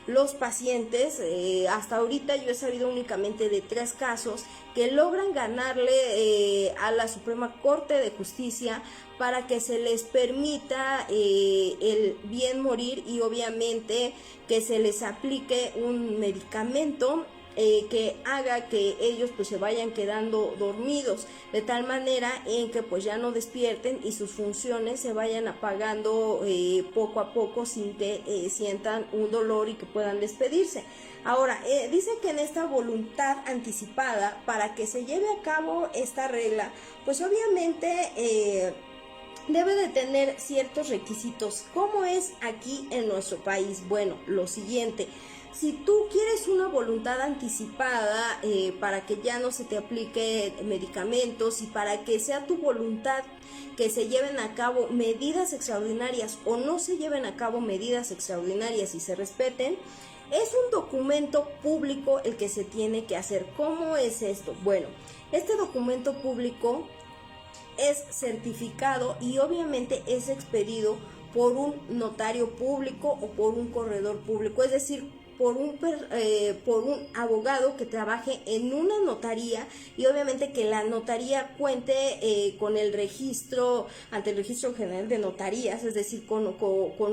[SPEAKER 1] los pacientes. Hasta ahorita yo he sabido únicamente de 3 casos que logran ganarle a la Suprema Corte de Justicia para que se les permita el bien morir y obviamente que se les aplique un medicamento que haga que ellos pues se vayan quedando dormidos de tal manera en que pues ya no despierten y sus funciones se vayan apagando poco a poco sin que sientan un dolor y que puedan despedirse. Ahora, dice que en esta voluntad anticipada, para que se lleve a cabo esta regla, pues obviamente debe de tener ciertos requisitos. ¿Cómo es aquí en nuestro país? Bueno, lo siguiente. Si tú quieres una voluntad anticipada para que ya no se te aplique medicamentos y para que sea tu voluntad que se lleven a cabo medidas extraordinarias o no se lleven a cabo medidas extraordinarias y se respeten, es un documento público el que se tiene que hacer. ¿Cómo es esto? Bueno, este documento público es certificado y obviamente es expedido por un notario público o por un corredor público, es decir, por un abogado que trabaje en una notaría y obviamente que la notaría cuente con el registro, ante el Registro General de Notarías, es decir, con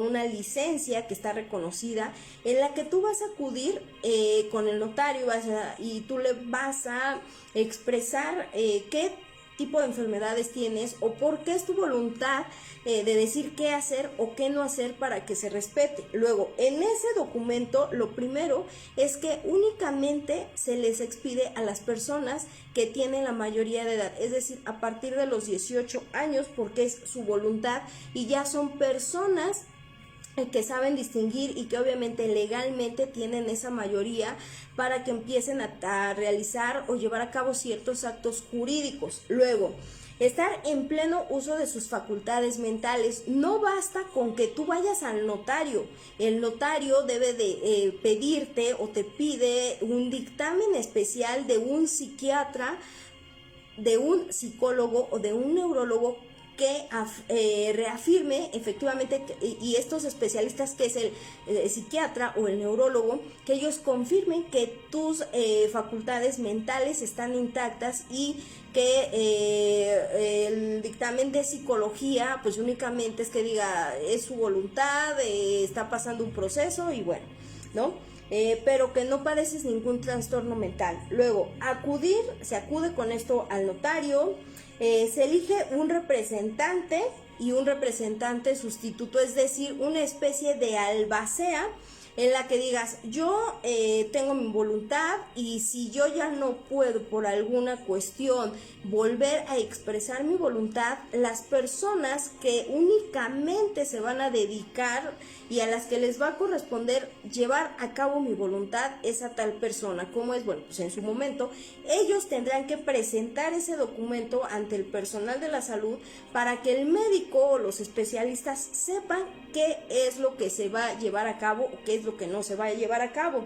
[SPEAKER 1] una licencia que está reconocida, en la que tú vas a acudir con el notario y tú le vas a expresar qué tipo de enfermedades tienes o por qué es tu voluntad de decir qué hacer o qué no hacer para que se respete. Luego, en ese documento, lo primero es que únicamente se les expide a las personas que tienen la mayoría de edad, es decir, a partir de los 18 años, porque es su voluntad y ya son personas que saben distinguir y que obviamente legalmente tienen esa mayoría para que empiecen a realizar o llevar a cabo ciertos actos jurídicos. Luego, estar en pleno uso de sus facultades mentales. No basta con que tú vayas al notario. El notario debe de pedirte o te pide un dictamen especial de un psiquiatra, de un psicólogo o de un neurólogo que reafirme efectivamente, y estos especialistas, que es el psiquiatra o el neurólogo, que ellos confirmen que tus facultades mentales están intactas y que el dictamen de psicología pues únicamente es que diga es su voluntad, está pasando un proceso y bueno, ¿no? Pero que no padeces ningún trastorno mental. Luego, se acude con esto al notario, se elige un representante y un representante sustituto, es decir, una especie de albacea en la que digas, yo tengo mi voluntad y si yo ya no puedo por alguna cuestión volver a expresar mi voluntad, las personas que únicamente se van a dedicar y a las que les va a corresponder llevar a cabo mi voluntad es a tal persona. ¿Cómo es? Bueno, pues en su momento ellos tendrán que presentar ese documento ante el personal de la salud para que el médico o los especialistas sepan qué es lo que se va a llevar a cabo o qué es lo que no se va a llevar a cabo.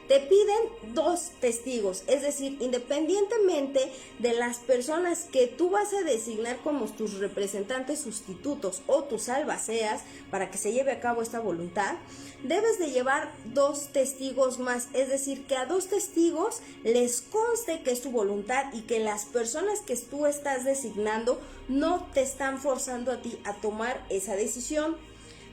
[SPEAKER 1] Te piden 2 testigos, es decir, independientemente de las personas que tú vas a designar como tus representantes sustitutos o tus albaceas para que se lleve a cabo esta voluntad, debes de llevar 2 testigos más, es decir, que a 2 testigos les conste que es tu voluntad y que las personas que tú estás designando no te están forzando a ti a tomar esa decisión.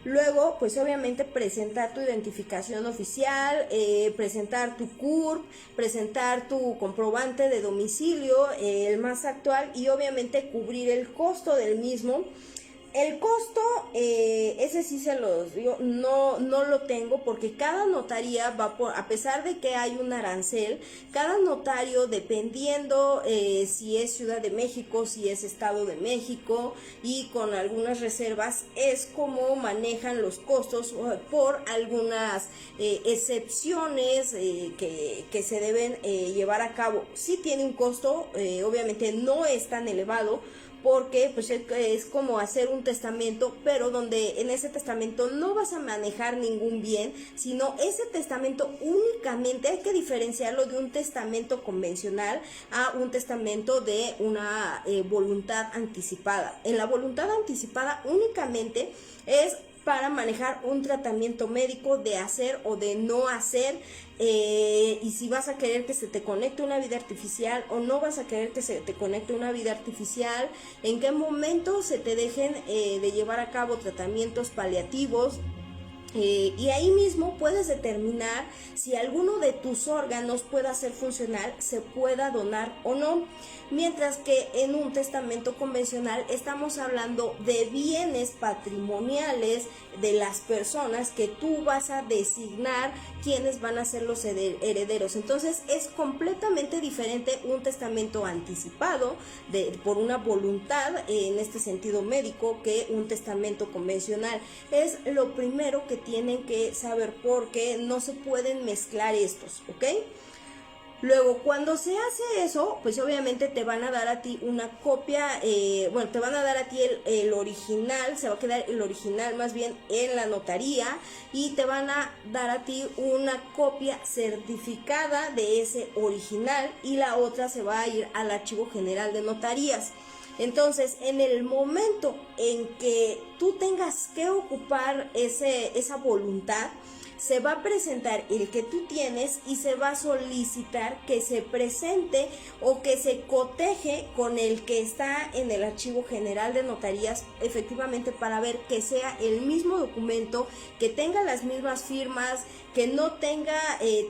[SPEAKER 1] Luego, pues obviamente presentar tu identificación oficial, presentar tu CURP, presentar tu comprobante de domicilio, el más actual, y obviamente cubrir el costo del mismo. El costo, ese sí se los digo, no lo tengo porque cada notaría va por, a pesar de que hay un arancel, cada notario dependiendo si es Ciudad de México, si es Estado de México y con algunas reservas, es como manejan los costos por algunas excepciones que se deben llevar a cabo. Sí tiene un costo, obviamente no es tan elevado, porque pues es como hacer un testamento, pero donde en ese testamento no vas a manejar ningún bien, sino ese testamento únicamente hay que diferenciarlo de un testamento convencional a un testamento de una voluntad anticipada. En la voluntad anticipada únicamente es para manejar un tratamiento médico de hacer o de no hacer, y si vas a querer que se te conecte una vida artificial o no vas a querer que se te conecte una vida artificial, en qué momento se te dejen de llevar a cabo tratamientos paliativos. Y ahí mismo puedes determinar si alguno de tus órganos pueda ser funcional, se pueda donar o no. Mientras que en un testamento convencional estamos hablando de bienes patrimoniales de las personas que tú vas a designar quiénes van a ser los herederos. Entonces es completamente diferente un testamento anticipado por una voluntad, en este sentido médico, que un testamento convencional. Es lo primero que tienen que saber porque no se pueden mezclar estos, ¿ok? Luego, cuando se hace eso, pues obviamente te van a dar a ti una copia, te van a dar a ti el original, se va a quedar el original más bien en la notaría y te van a dar a ti una copia certificada de ese original y la otra se va a ir al Archivo General de Notarías. Entonces, en el momento en que tú tengas que ocupar esa voluntad, se va a presentar el que tú tienes y se va a solicitar que se presente o que se coteje con el que está en el Archivo General de Notarías, efectivamente para ver que sea el mismo documento, que tenga las mismas firmas, que no tenga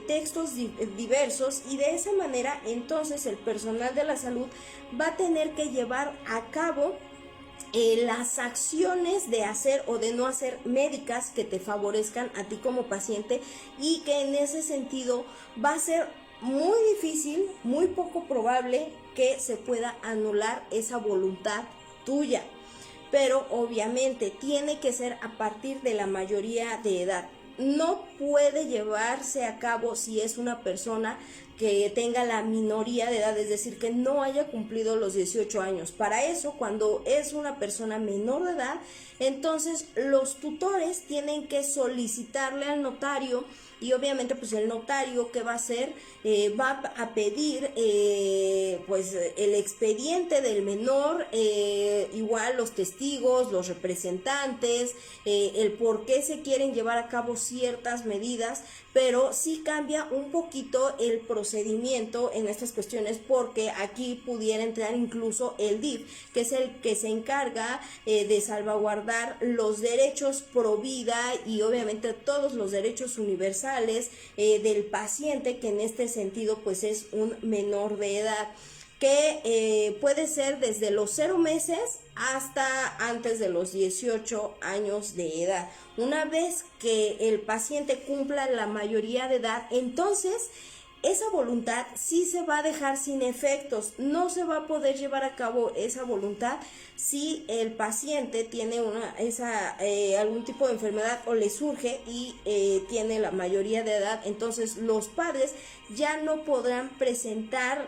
[SPEAKER 1] textos diversos, y de esa manera entonces el personal de la salud va a tener que llevar a cabo las acciones de hacer o de no hacer médicas que te favorezcan a ti como paciente, y que en ese sentido va a ser muy difícil, muy poco probable que se pueda anular esa voluntad tuya. Pero obviamente tiene que ser a partir de la mayoría de edad. No puede llevarse a cabo si es una persona que tenga la minoría de edad, es decir, que no haya cumplido los 18 años. Para eso, cuando es una persona menor de edad, entonces los tutores tienen que solicitarle al notario, y obviamente pues el notario, ¿qué va a hacer? Va a pedir pues el expediente del menor, igual los testigos, los representantes, el por qué se quieren llevar a cabo ciertas medidas, pero sí cambia un poquito el procedimiento en estas cuestiones, porque aquí pudiera entrar incluso el DIF, que es el que se encarga de salvaguardar los derechos pro vida y obviamente todos los derechos universales del paciente, que en este sentido pues es un menor de edad, que puede ser desde los 0 meses hasta antes de los 18 años de edad. Una vez que el paciente cumpla la mayoría de edad, entonces esa voluntad sí se va a dejar sin efectos. No se va a poder llevar a cabo esa voluntad si el paciente tiene algún tipo de enfermedad o le surge y tiene la mayoría de edad. Entonces los padres ya no podrán presentar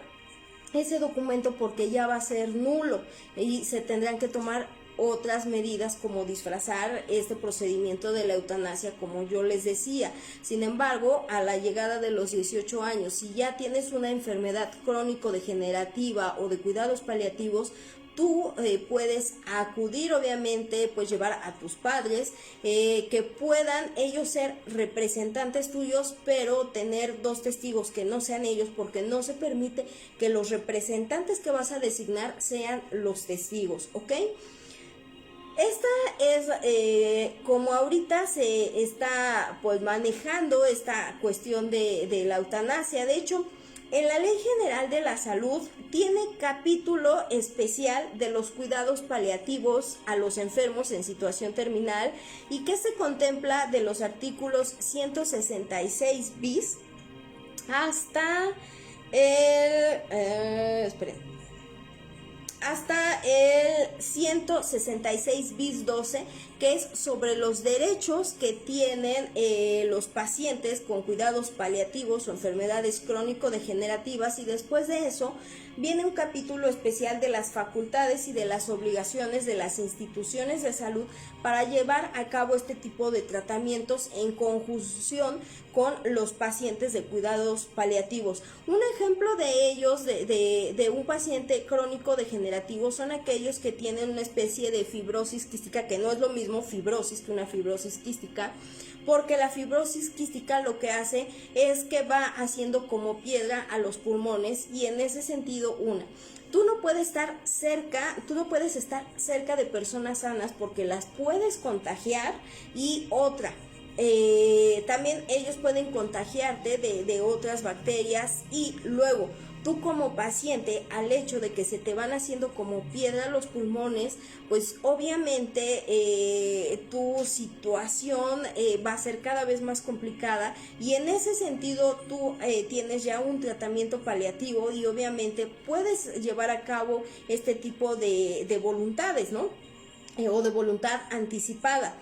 [SPEAKER 1] ese documento porque ya va a ser nulo y se tendrán que tomar otras medidas, como disfrazar este procedimiento de la eutanasia, como yo les decía. Sin embargo, a la llegada de los 18 años, si ya tienes una enfermedad crónico-degenerativa o de cuidados paliativos, tú puedes acudir, obviamente, pues llevar a tus padres, que puedan ellos ser representantes tuyos, pero tener 2 testigos que no sean ellos, porque no se permite que los representantes que vas a designar sean los testigos, ¿ok? Esta es como ahorita se está pues manejando esta cuestión de la eutanasia. De hecho, en la Ley General de la Salud tiene capítulo especial de los cuidados paliativos a los enfermos en situación terminal, y que se contempla de los artículos 166 bis hasta hasta el 166 bis 12, que es sobre los derechos que tienen los pacientes con cuidados paliativos o enfermedades crónico-degenerativas, y después de eso viene un capítulo especial de las facultades y de las obligaciones de las instituciones de salud para llevar a cabo este tipo de tratamientos en conjunción con los pacientes de cuidados paliativos. Un ejemplo de ellos, de un paciente crónico degenerativo, son aquellos que tienen una especie de fibrosis quística, que no es lo mismo fibrosis que una fibrosis quística, porque la fibrosis quística lo que hace es que va haciendo como piedra a los pulmones, y en ese sentido tú no puedes estar cerca de personas sanas porque las puedes contagiar, y también ellos pueden contagiarte de otras bacterias, y luego tú como paciente, al hecho de que se te van haciendo como piedra los pulmones, pues obviamente tu situación va a ser cada vez más complicada, y en ese sentido tú tienes ya un tratamiento paliativo y obviamente puedes llevar a cabo este tipo de voluntades, ¿no? O de voluntad anticipada,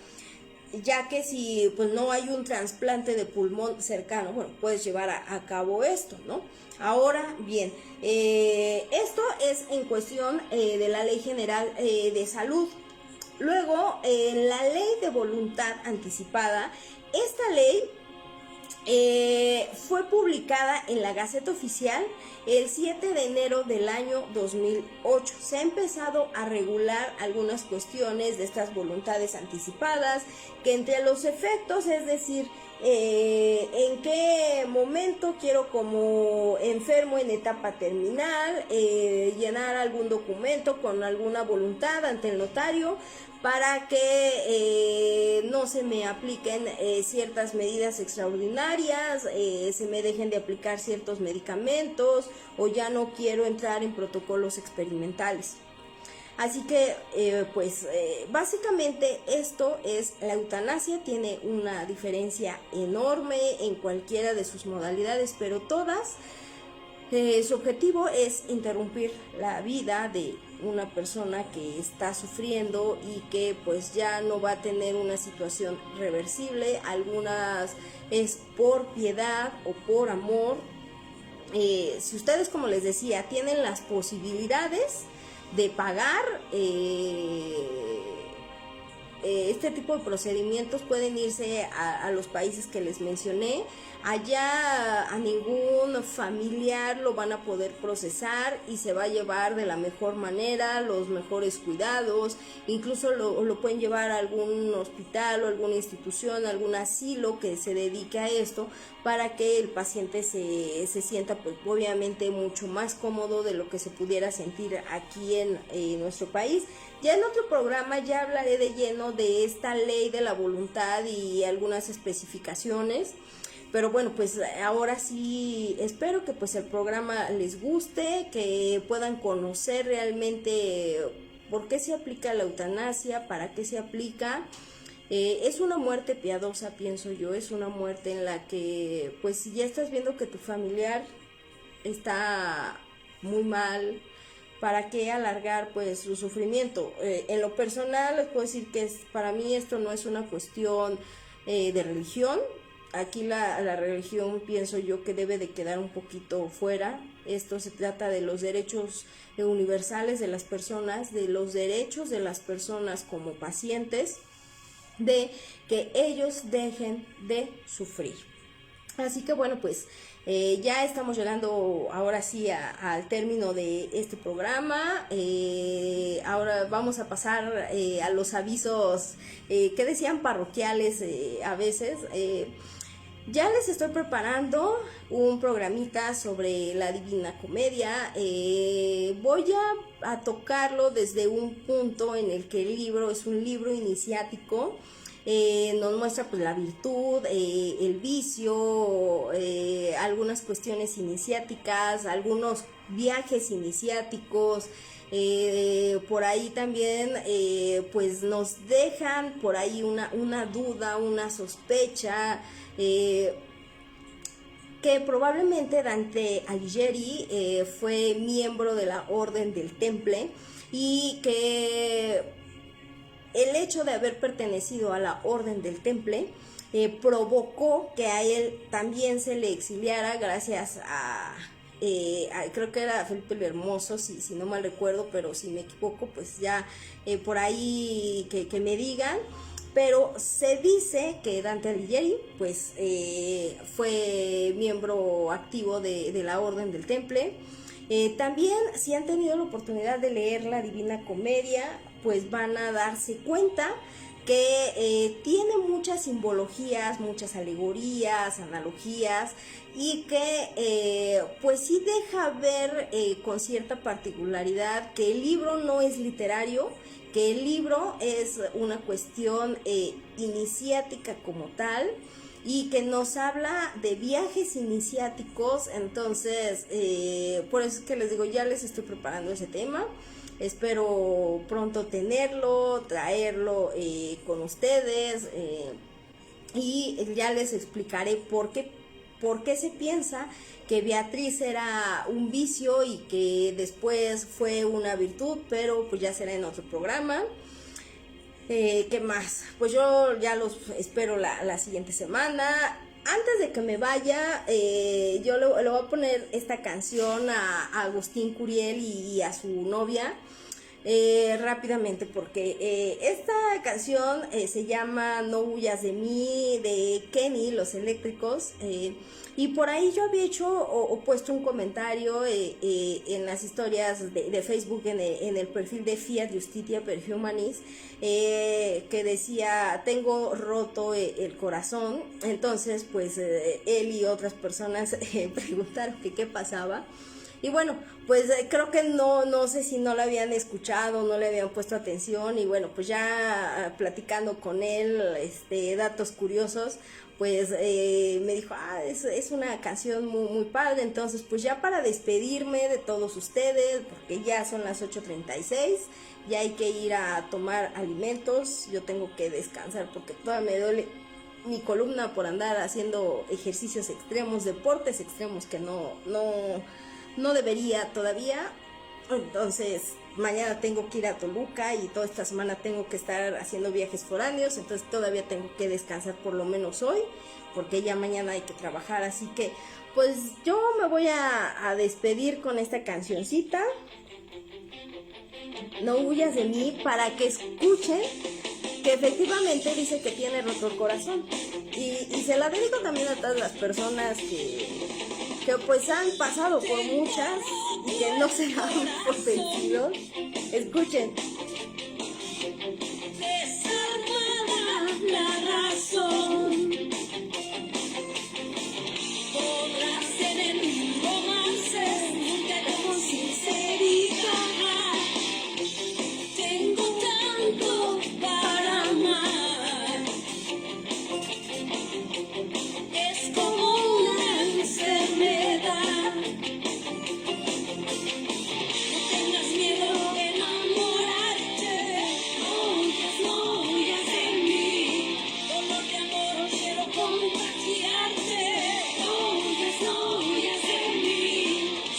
[SPEAKER 1] ya que si pues no hay un trasplante de pulmón cercano, bueno, puedes llevar a cabo esto, ¿no? Ahora bien, esto es en cuestión de la Ley General de Salud. Luego, en la Ley de Voluntad Anticipada, esta ley fue publicada en la Gaceta Oficial el 7 de enero del año 2008. Se ha empezado a regular algunas cuestiones de estas voluntades anticipadas, que entre los efectos, es decir, en qué momento quiero, como enfermo en etapa terminal, llenar algún documento con alguna voluntad ante el notario para que no se me apliquen ciertas medidas extraordinarias, se me dejen de aplicar ciertos medicamentos, o ya no quiero entrar en protocolos experimentales. Así que, básicamente esto es la eutanasia. Tiene una diferencia enorme en cualquiera de sus modalidades, pero todas, su objetivo es interrumpir la vida de una persona que está sufriendo y que pues ya no va a tener una situación reversible. Algunas es por piedad o por amor, si ustedes, como les decía, tienen las posibilidades de pagar este tipo de procedimientos, pueden irse a los países que les mencioné. Allá a ningún familiar lo van a poder procesar y se va a llevar de la mejor manera, los mejores cuidados, incluso lo pueden llevar a algún hospital o alguna institución, algún asilo que se dedique a esto, para que el paciente se sienta pues obviamente mucho más cómodo de lo que se pudiera sentir aquí en nuestro país. Ya en otro programa ya hablaré de lleno de esta ley de la voluntad y algunas especificaciones. Pero bueno, pues ahora sí espero que pues el programa les guste, que puedan conocer realmente por qué se aplica la eutanasia, para qué se aplica. Es una muerte piadosa, pienso yo, es una muerte en la que pues si ya estás viendo que tu familiar está muy mal, ¿para qué alargar pues su sufrimiento? En lo personal les puedo decir que para mí esto no es una cuestión de religión. Aquí la religión pienso yo que debe de quedar un poquito fuera. Esto se trata de los derechos universales de las personas, de los derechos de las personas como pacientes, de que ellos dejen de sufrir. Así que bueno, pues ya estamos llegando ahora sí al término de este programa. Ahora vamos a pasar a los avisos que decían parroquiales a veces. Ya les estoy preparando un programita sobre la Divina Comedia. Voy a tocarlo desde un punto en el que el libro es un libro iniciático. Nos muestra pues la virtud, el vicio, algunas cuestiones iniciáticas, algunos viajes iniciáticos. Por ahí también pues nos dejan por ahí una duda, una sospecha, que probablemente Dante Alighieri fue miembro de la Orden del Temple, y que el hecho de haber pertenecido a la Orden del Temple provocó que a él también se le exiliara gracias a creo que era Felipe el Hermoso, si no mal recuerdo, pero si me equivoco pues ya por ahí que me digan. Pero se dice que Dante Alighieri pues fue miembro activo de la Orden del Temple. También, si han tenido la oportunidad de leer la Divina Comedia, pues van a darse cuenta que tiene muchas simbologías, muchas alegorías, analogías, y que pues sí deja ver con cierta particularidad que el libro no es literario, que el libro es una cuestión iniciática como tal, y que nos habla de viajes iniciáticos. Entonces por eso es que les digo, ya les estoy preparando ese tema. Espero pronto traerlo con ustedes, y ya les explicaré por qué se piensa que Beatriz era un vicio y que después fue una virtud, pero pues ya será en otro programa. ¿Qué más? Pues yo ya los espero la siguiente semana. Antes de que me vaya, yo le voy a poner esta canción a Agustín Curiel y a su novia, rápidamente, porque esta canción se llama No huyas de mí, de Kenny, Los Eléctricos, y por ahí yo había hecho o puesto un comentario en las historias de Facebook, en el perfil de Fiat Justitia per Humanis, que decía: tengo roto el corazón. Entonces pues él y otras personas preguntaron que qué pasaba. Y bueno, pues creo que no sé si no lo habían escuchado, no le habían puesto atención, y bueno, pues ya platicando con él, datos curiosos, pues me dijo, es una canción muy, muy padre. Entonces pues ya para despedirme de todos ustedes, porque ya son las 8:36, ya hay que ir a tomar alimentos, yo tengo que descansar porque todavía me duele mi columna por andar haciendo ejercicios extremos, deportes extremos que no debería todavía. Entonces, mañana tengo que ir a Toluca y toda esta semana tengo que estar haciendo viajes foráneos, entonces todavía tengo que descansar por lo menos hoy, porque ya mañana hay que trabajar, así que pues yo me voy a despedir con esta cancioncita, No huyas de mí, para que escuchen que efectivamente dice que tiene roto el corazón. Y se la dedico también a todas las personas que pues han pasado por muchas y que no se dan por vencidos. Escuchen. Desarmada la razón, podrás tener un romance con sinceridad. Tengo tanto para amar, es como una enfermedad. No tengas miedo de enamorarte, no huyas de mí. Dolor de amor quiero contagiarte, no huyas de mí.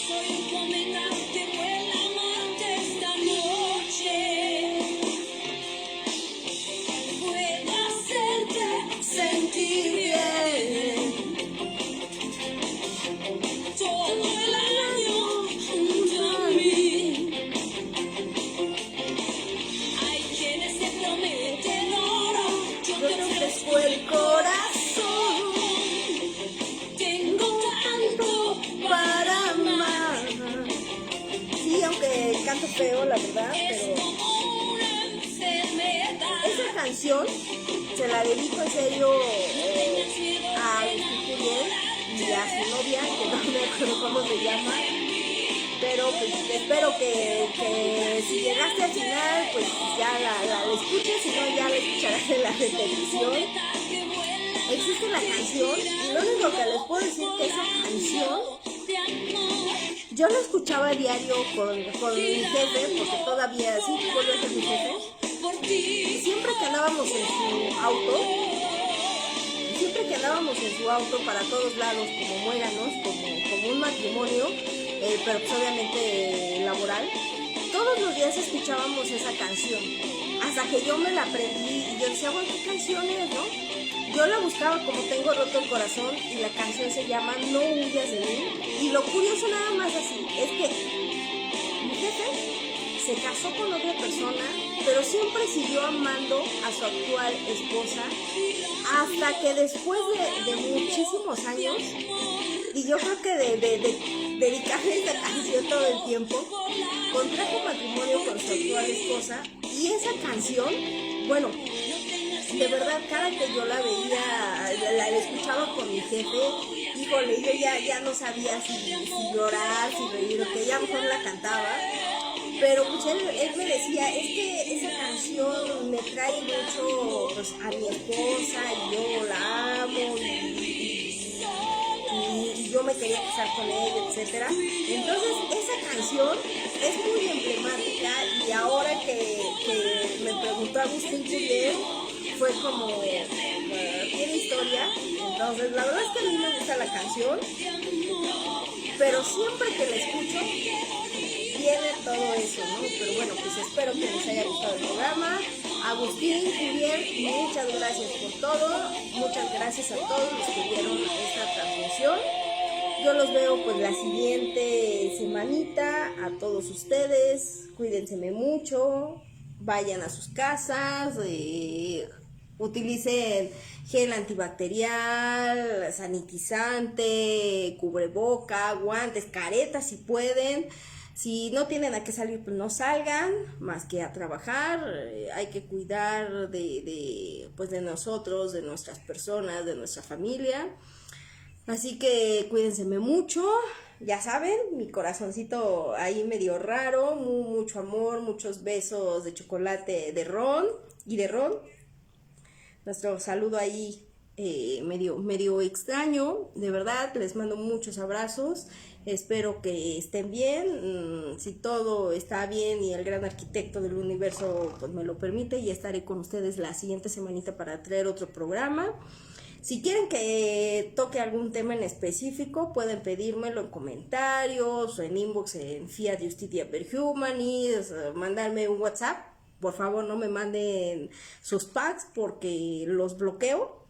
[SPEAKER 1] Soy un cometa que vuela a amarte esta noche. Puedo hacerte sentir bien todo el año junto a mí. Hay quienes te prometen oro, yo te ofrezco el corazón. Tengo tanto para amar. Sí, aunque canto feo, la verdad, pero esa canción se la dedico en serio a Agustín Curiel y a su novia, que no me acuerdo cómo se llama, pero pues espero que si llegaste al final, pues ya la escuches, si no ya la escucharás en la repetición. Existe la canción y lo único que les puedo decir que esa canción yo la escuchaba a diario con mi jefe, porque todavía sí vuelve a ser mi jefe. Siempre que andábamos en su auto para todos lados, como muéganos, como un matrimonio, pero pues obviamente laboral, todos los días escuchábamos esa canción, hasta que yo me la aprendí y yo decía, bueno, ¿qué canción es, no? Yo la buscaba como Tengo roto el corazón y la canción se llama No huyas de mí. Y lo curioso nada más así es que mi jefe se casó con otra persona, pero siempre siguió amando a su actual esposa hasta que después de muchísimos años, y yo creo que de dedicarle esta canción todo el tiempo, contrajo matrimonio con su actual esposa. Y esa canción, bueno, de verdad, cada que yo la veía, la escuchaba con mi jefe, híjole, yo ya no sabía si llorar, si reír, o que ya mejor la cantaba. Pero pues él me decía, es que esa canción me trae mucho pues, a mi esposa, y yo la amo, y yo me quería casar con ella, etcétera. Entonces esa canción es muy emblemática, y ahora que me preguntó Agustín Curiel, fue como, tiene historia. Entonces la verdad es que a mí me gusta la canción, pero siempre que la escucho tiene todo eso, ¿no? Pero bueno, pues espero que les haya gustado el programa. Agustín Curiel, muchas gracias por todo, muchas gracias a todos los que vieron esta transmisión. Yo los veo pues la siguiente semanita. A todos ustedes, cuídense mucho, vayan a sus casas, utilicen gel antibacterial, sanitizante, cubreboca, guantes, caretas si pueden. Si no tienen a qué salir, pues no salgan, más que a trabajar. Hay que cuidar pues de nosotros, de nuestras personas, de nuestra familia. Así que cuídense mucho. Ya saben, mi corazoncito ahí medio raro, mucho amor, muchos besos de chocolate de ron y de ron. Nuestro saludo ahí medio extraño. De verdad, les mando muchos abrazos. Espero que estén bien. Si todo está bien y el gran arquitecto del universo pues me lo permite, y estaré con ustedes la siguiente semanita para traer otro programa. Si quieren que toque algún tema en específico, pueden pedírmelo en comentarios o en inbox en Fiat Justitia per Humanis, mandarme un WhatsApp. Por favor, no me manden sus packs porque los bloqueo.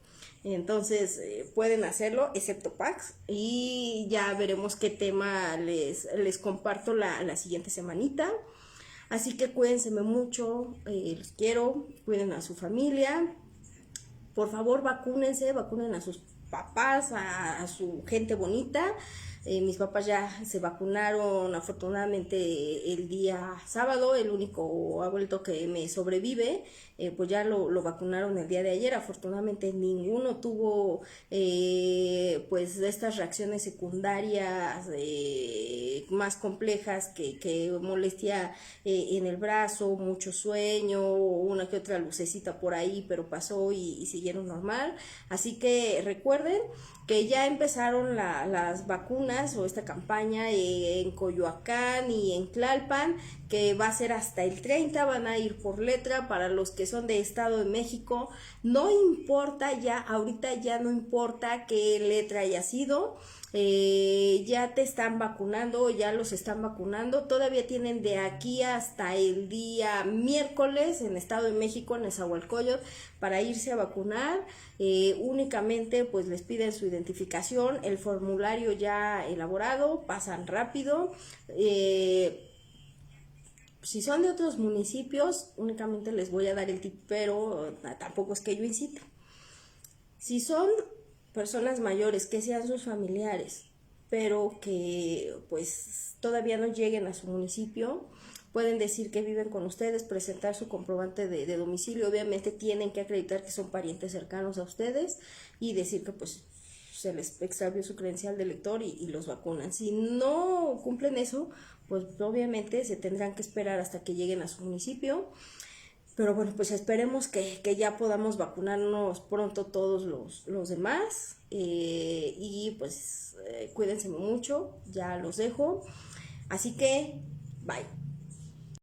[SPEAKER 1] Entonces pueden hacerlo, excepto packs. Y ya veremos qué tema les comparto la siguiente semanita. Así que cuídense mucho, los quiero, cuiden a su familia. Por favor, vacúnense, vacunen a sus papás, a su gente bonita. Mis papás ya se vacunaron afortunadamente el día sábado, el único abuelito que me sobrevive, pues ya lo vacunaron el día de ayer. Afortunadamente ninguno tuvo pues estas reacciones secundarias más complejas que molestia en el brazo, mucho sueño, una que otra lucecita por ahí, pero pasó y siguieron normal. Así que recuerden que ya empezaron las vacunas o esta campaña en Coyoacán y en Tlalpan, que va a ser hasta el 30, van a ir por letra. Para los que son de Estado de México, no importa ya, ahorita ya no importa qué letra haya sido, ya te están vacunando, ya los están vacunando, todavía tienen de aquí hasta el día miércoles en Estado de México, en Nezahualcóyotl, para irse a vacunar. Únicamente pues les piden su identificación, el formulario ya elaborado, pasan rápido. Si son de otros municipios, únicamente les voy a dar el tip, pero tampoco es que yo incite. Si son personas mayores, que sean sus familiares, pero que pues todavía no lleguen a su municipio, pueden decir que viven con ustedes, presentar su comprobante de domicilio. Obviamente tienen que acreditar que son parientes cercanos a ustedes y decir que pues se les extravió su credencial de lector y los vacunan. Si no cumplen eso, pues obviamente se tendrán que esperar hasta que lleguen a su municipio. Pero bueno, pues esperemos que ya podamos vacunarnos pronto todos los demás. Y pues cuídense mucho, ya los dejo. Así que, bye.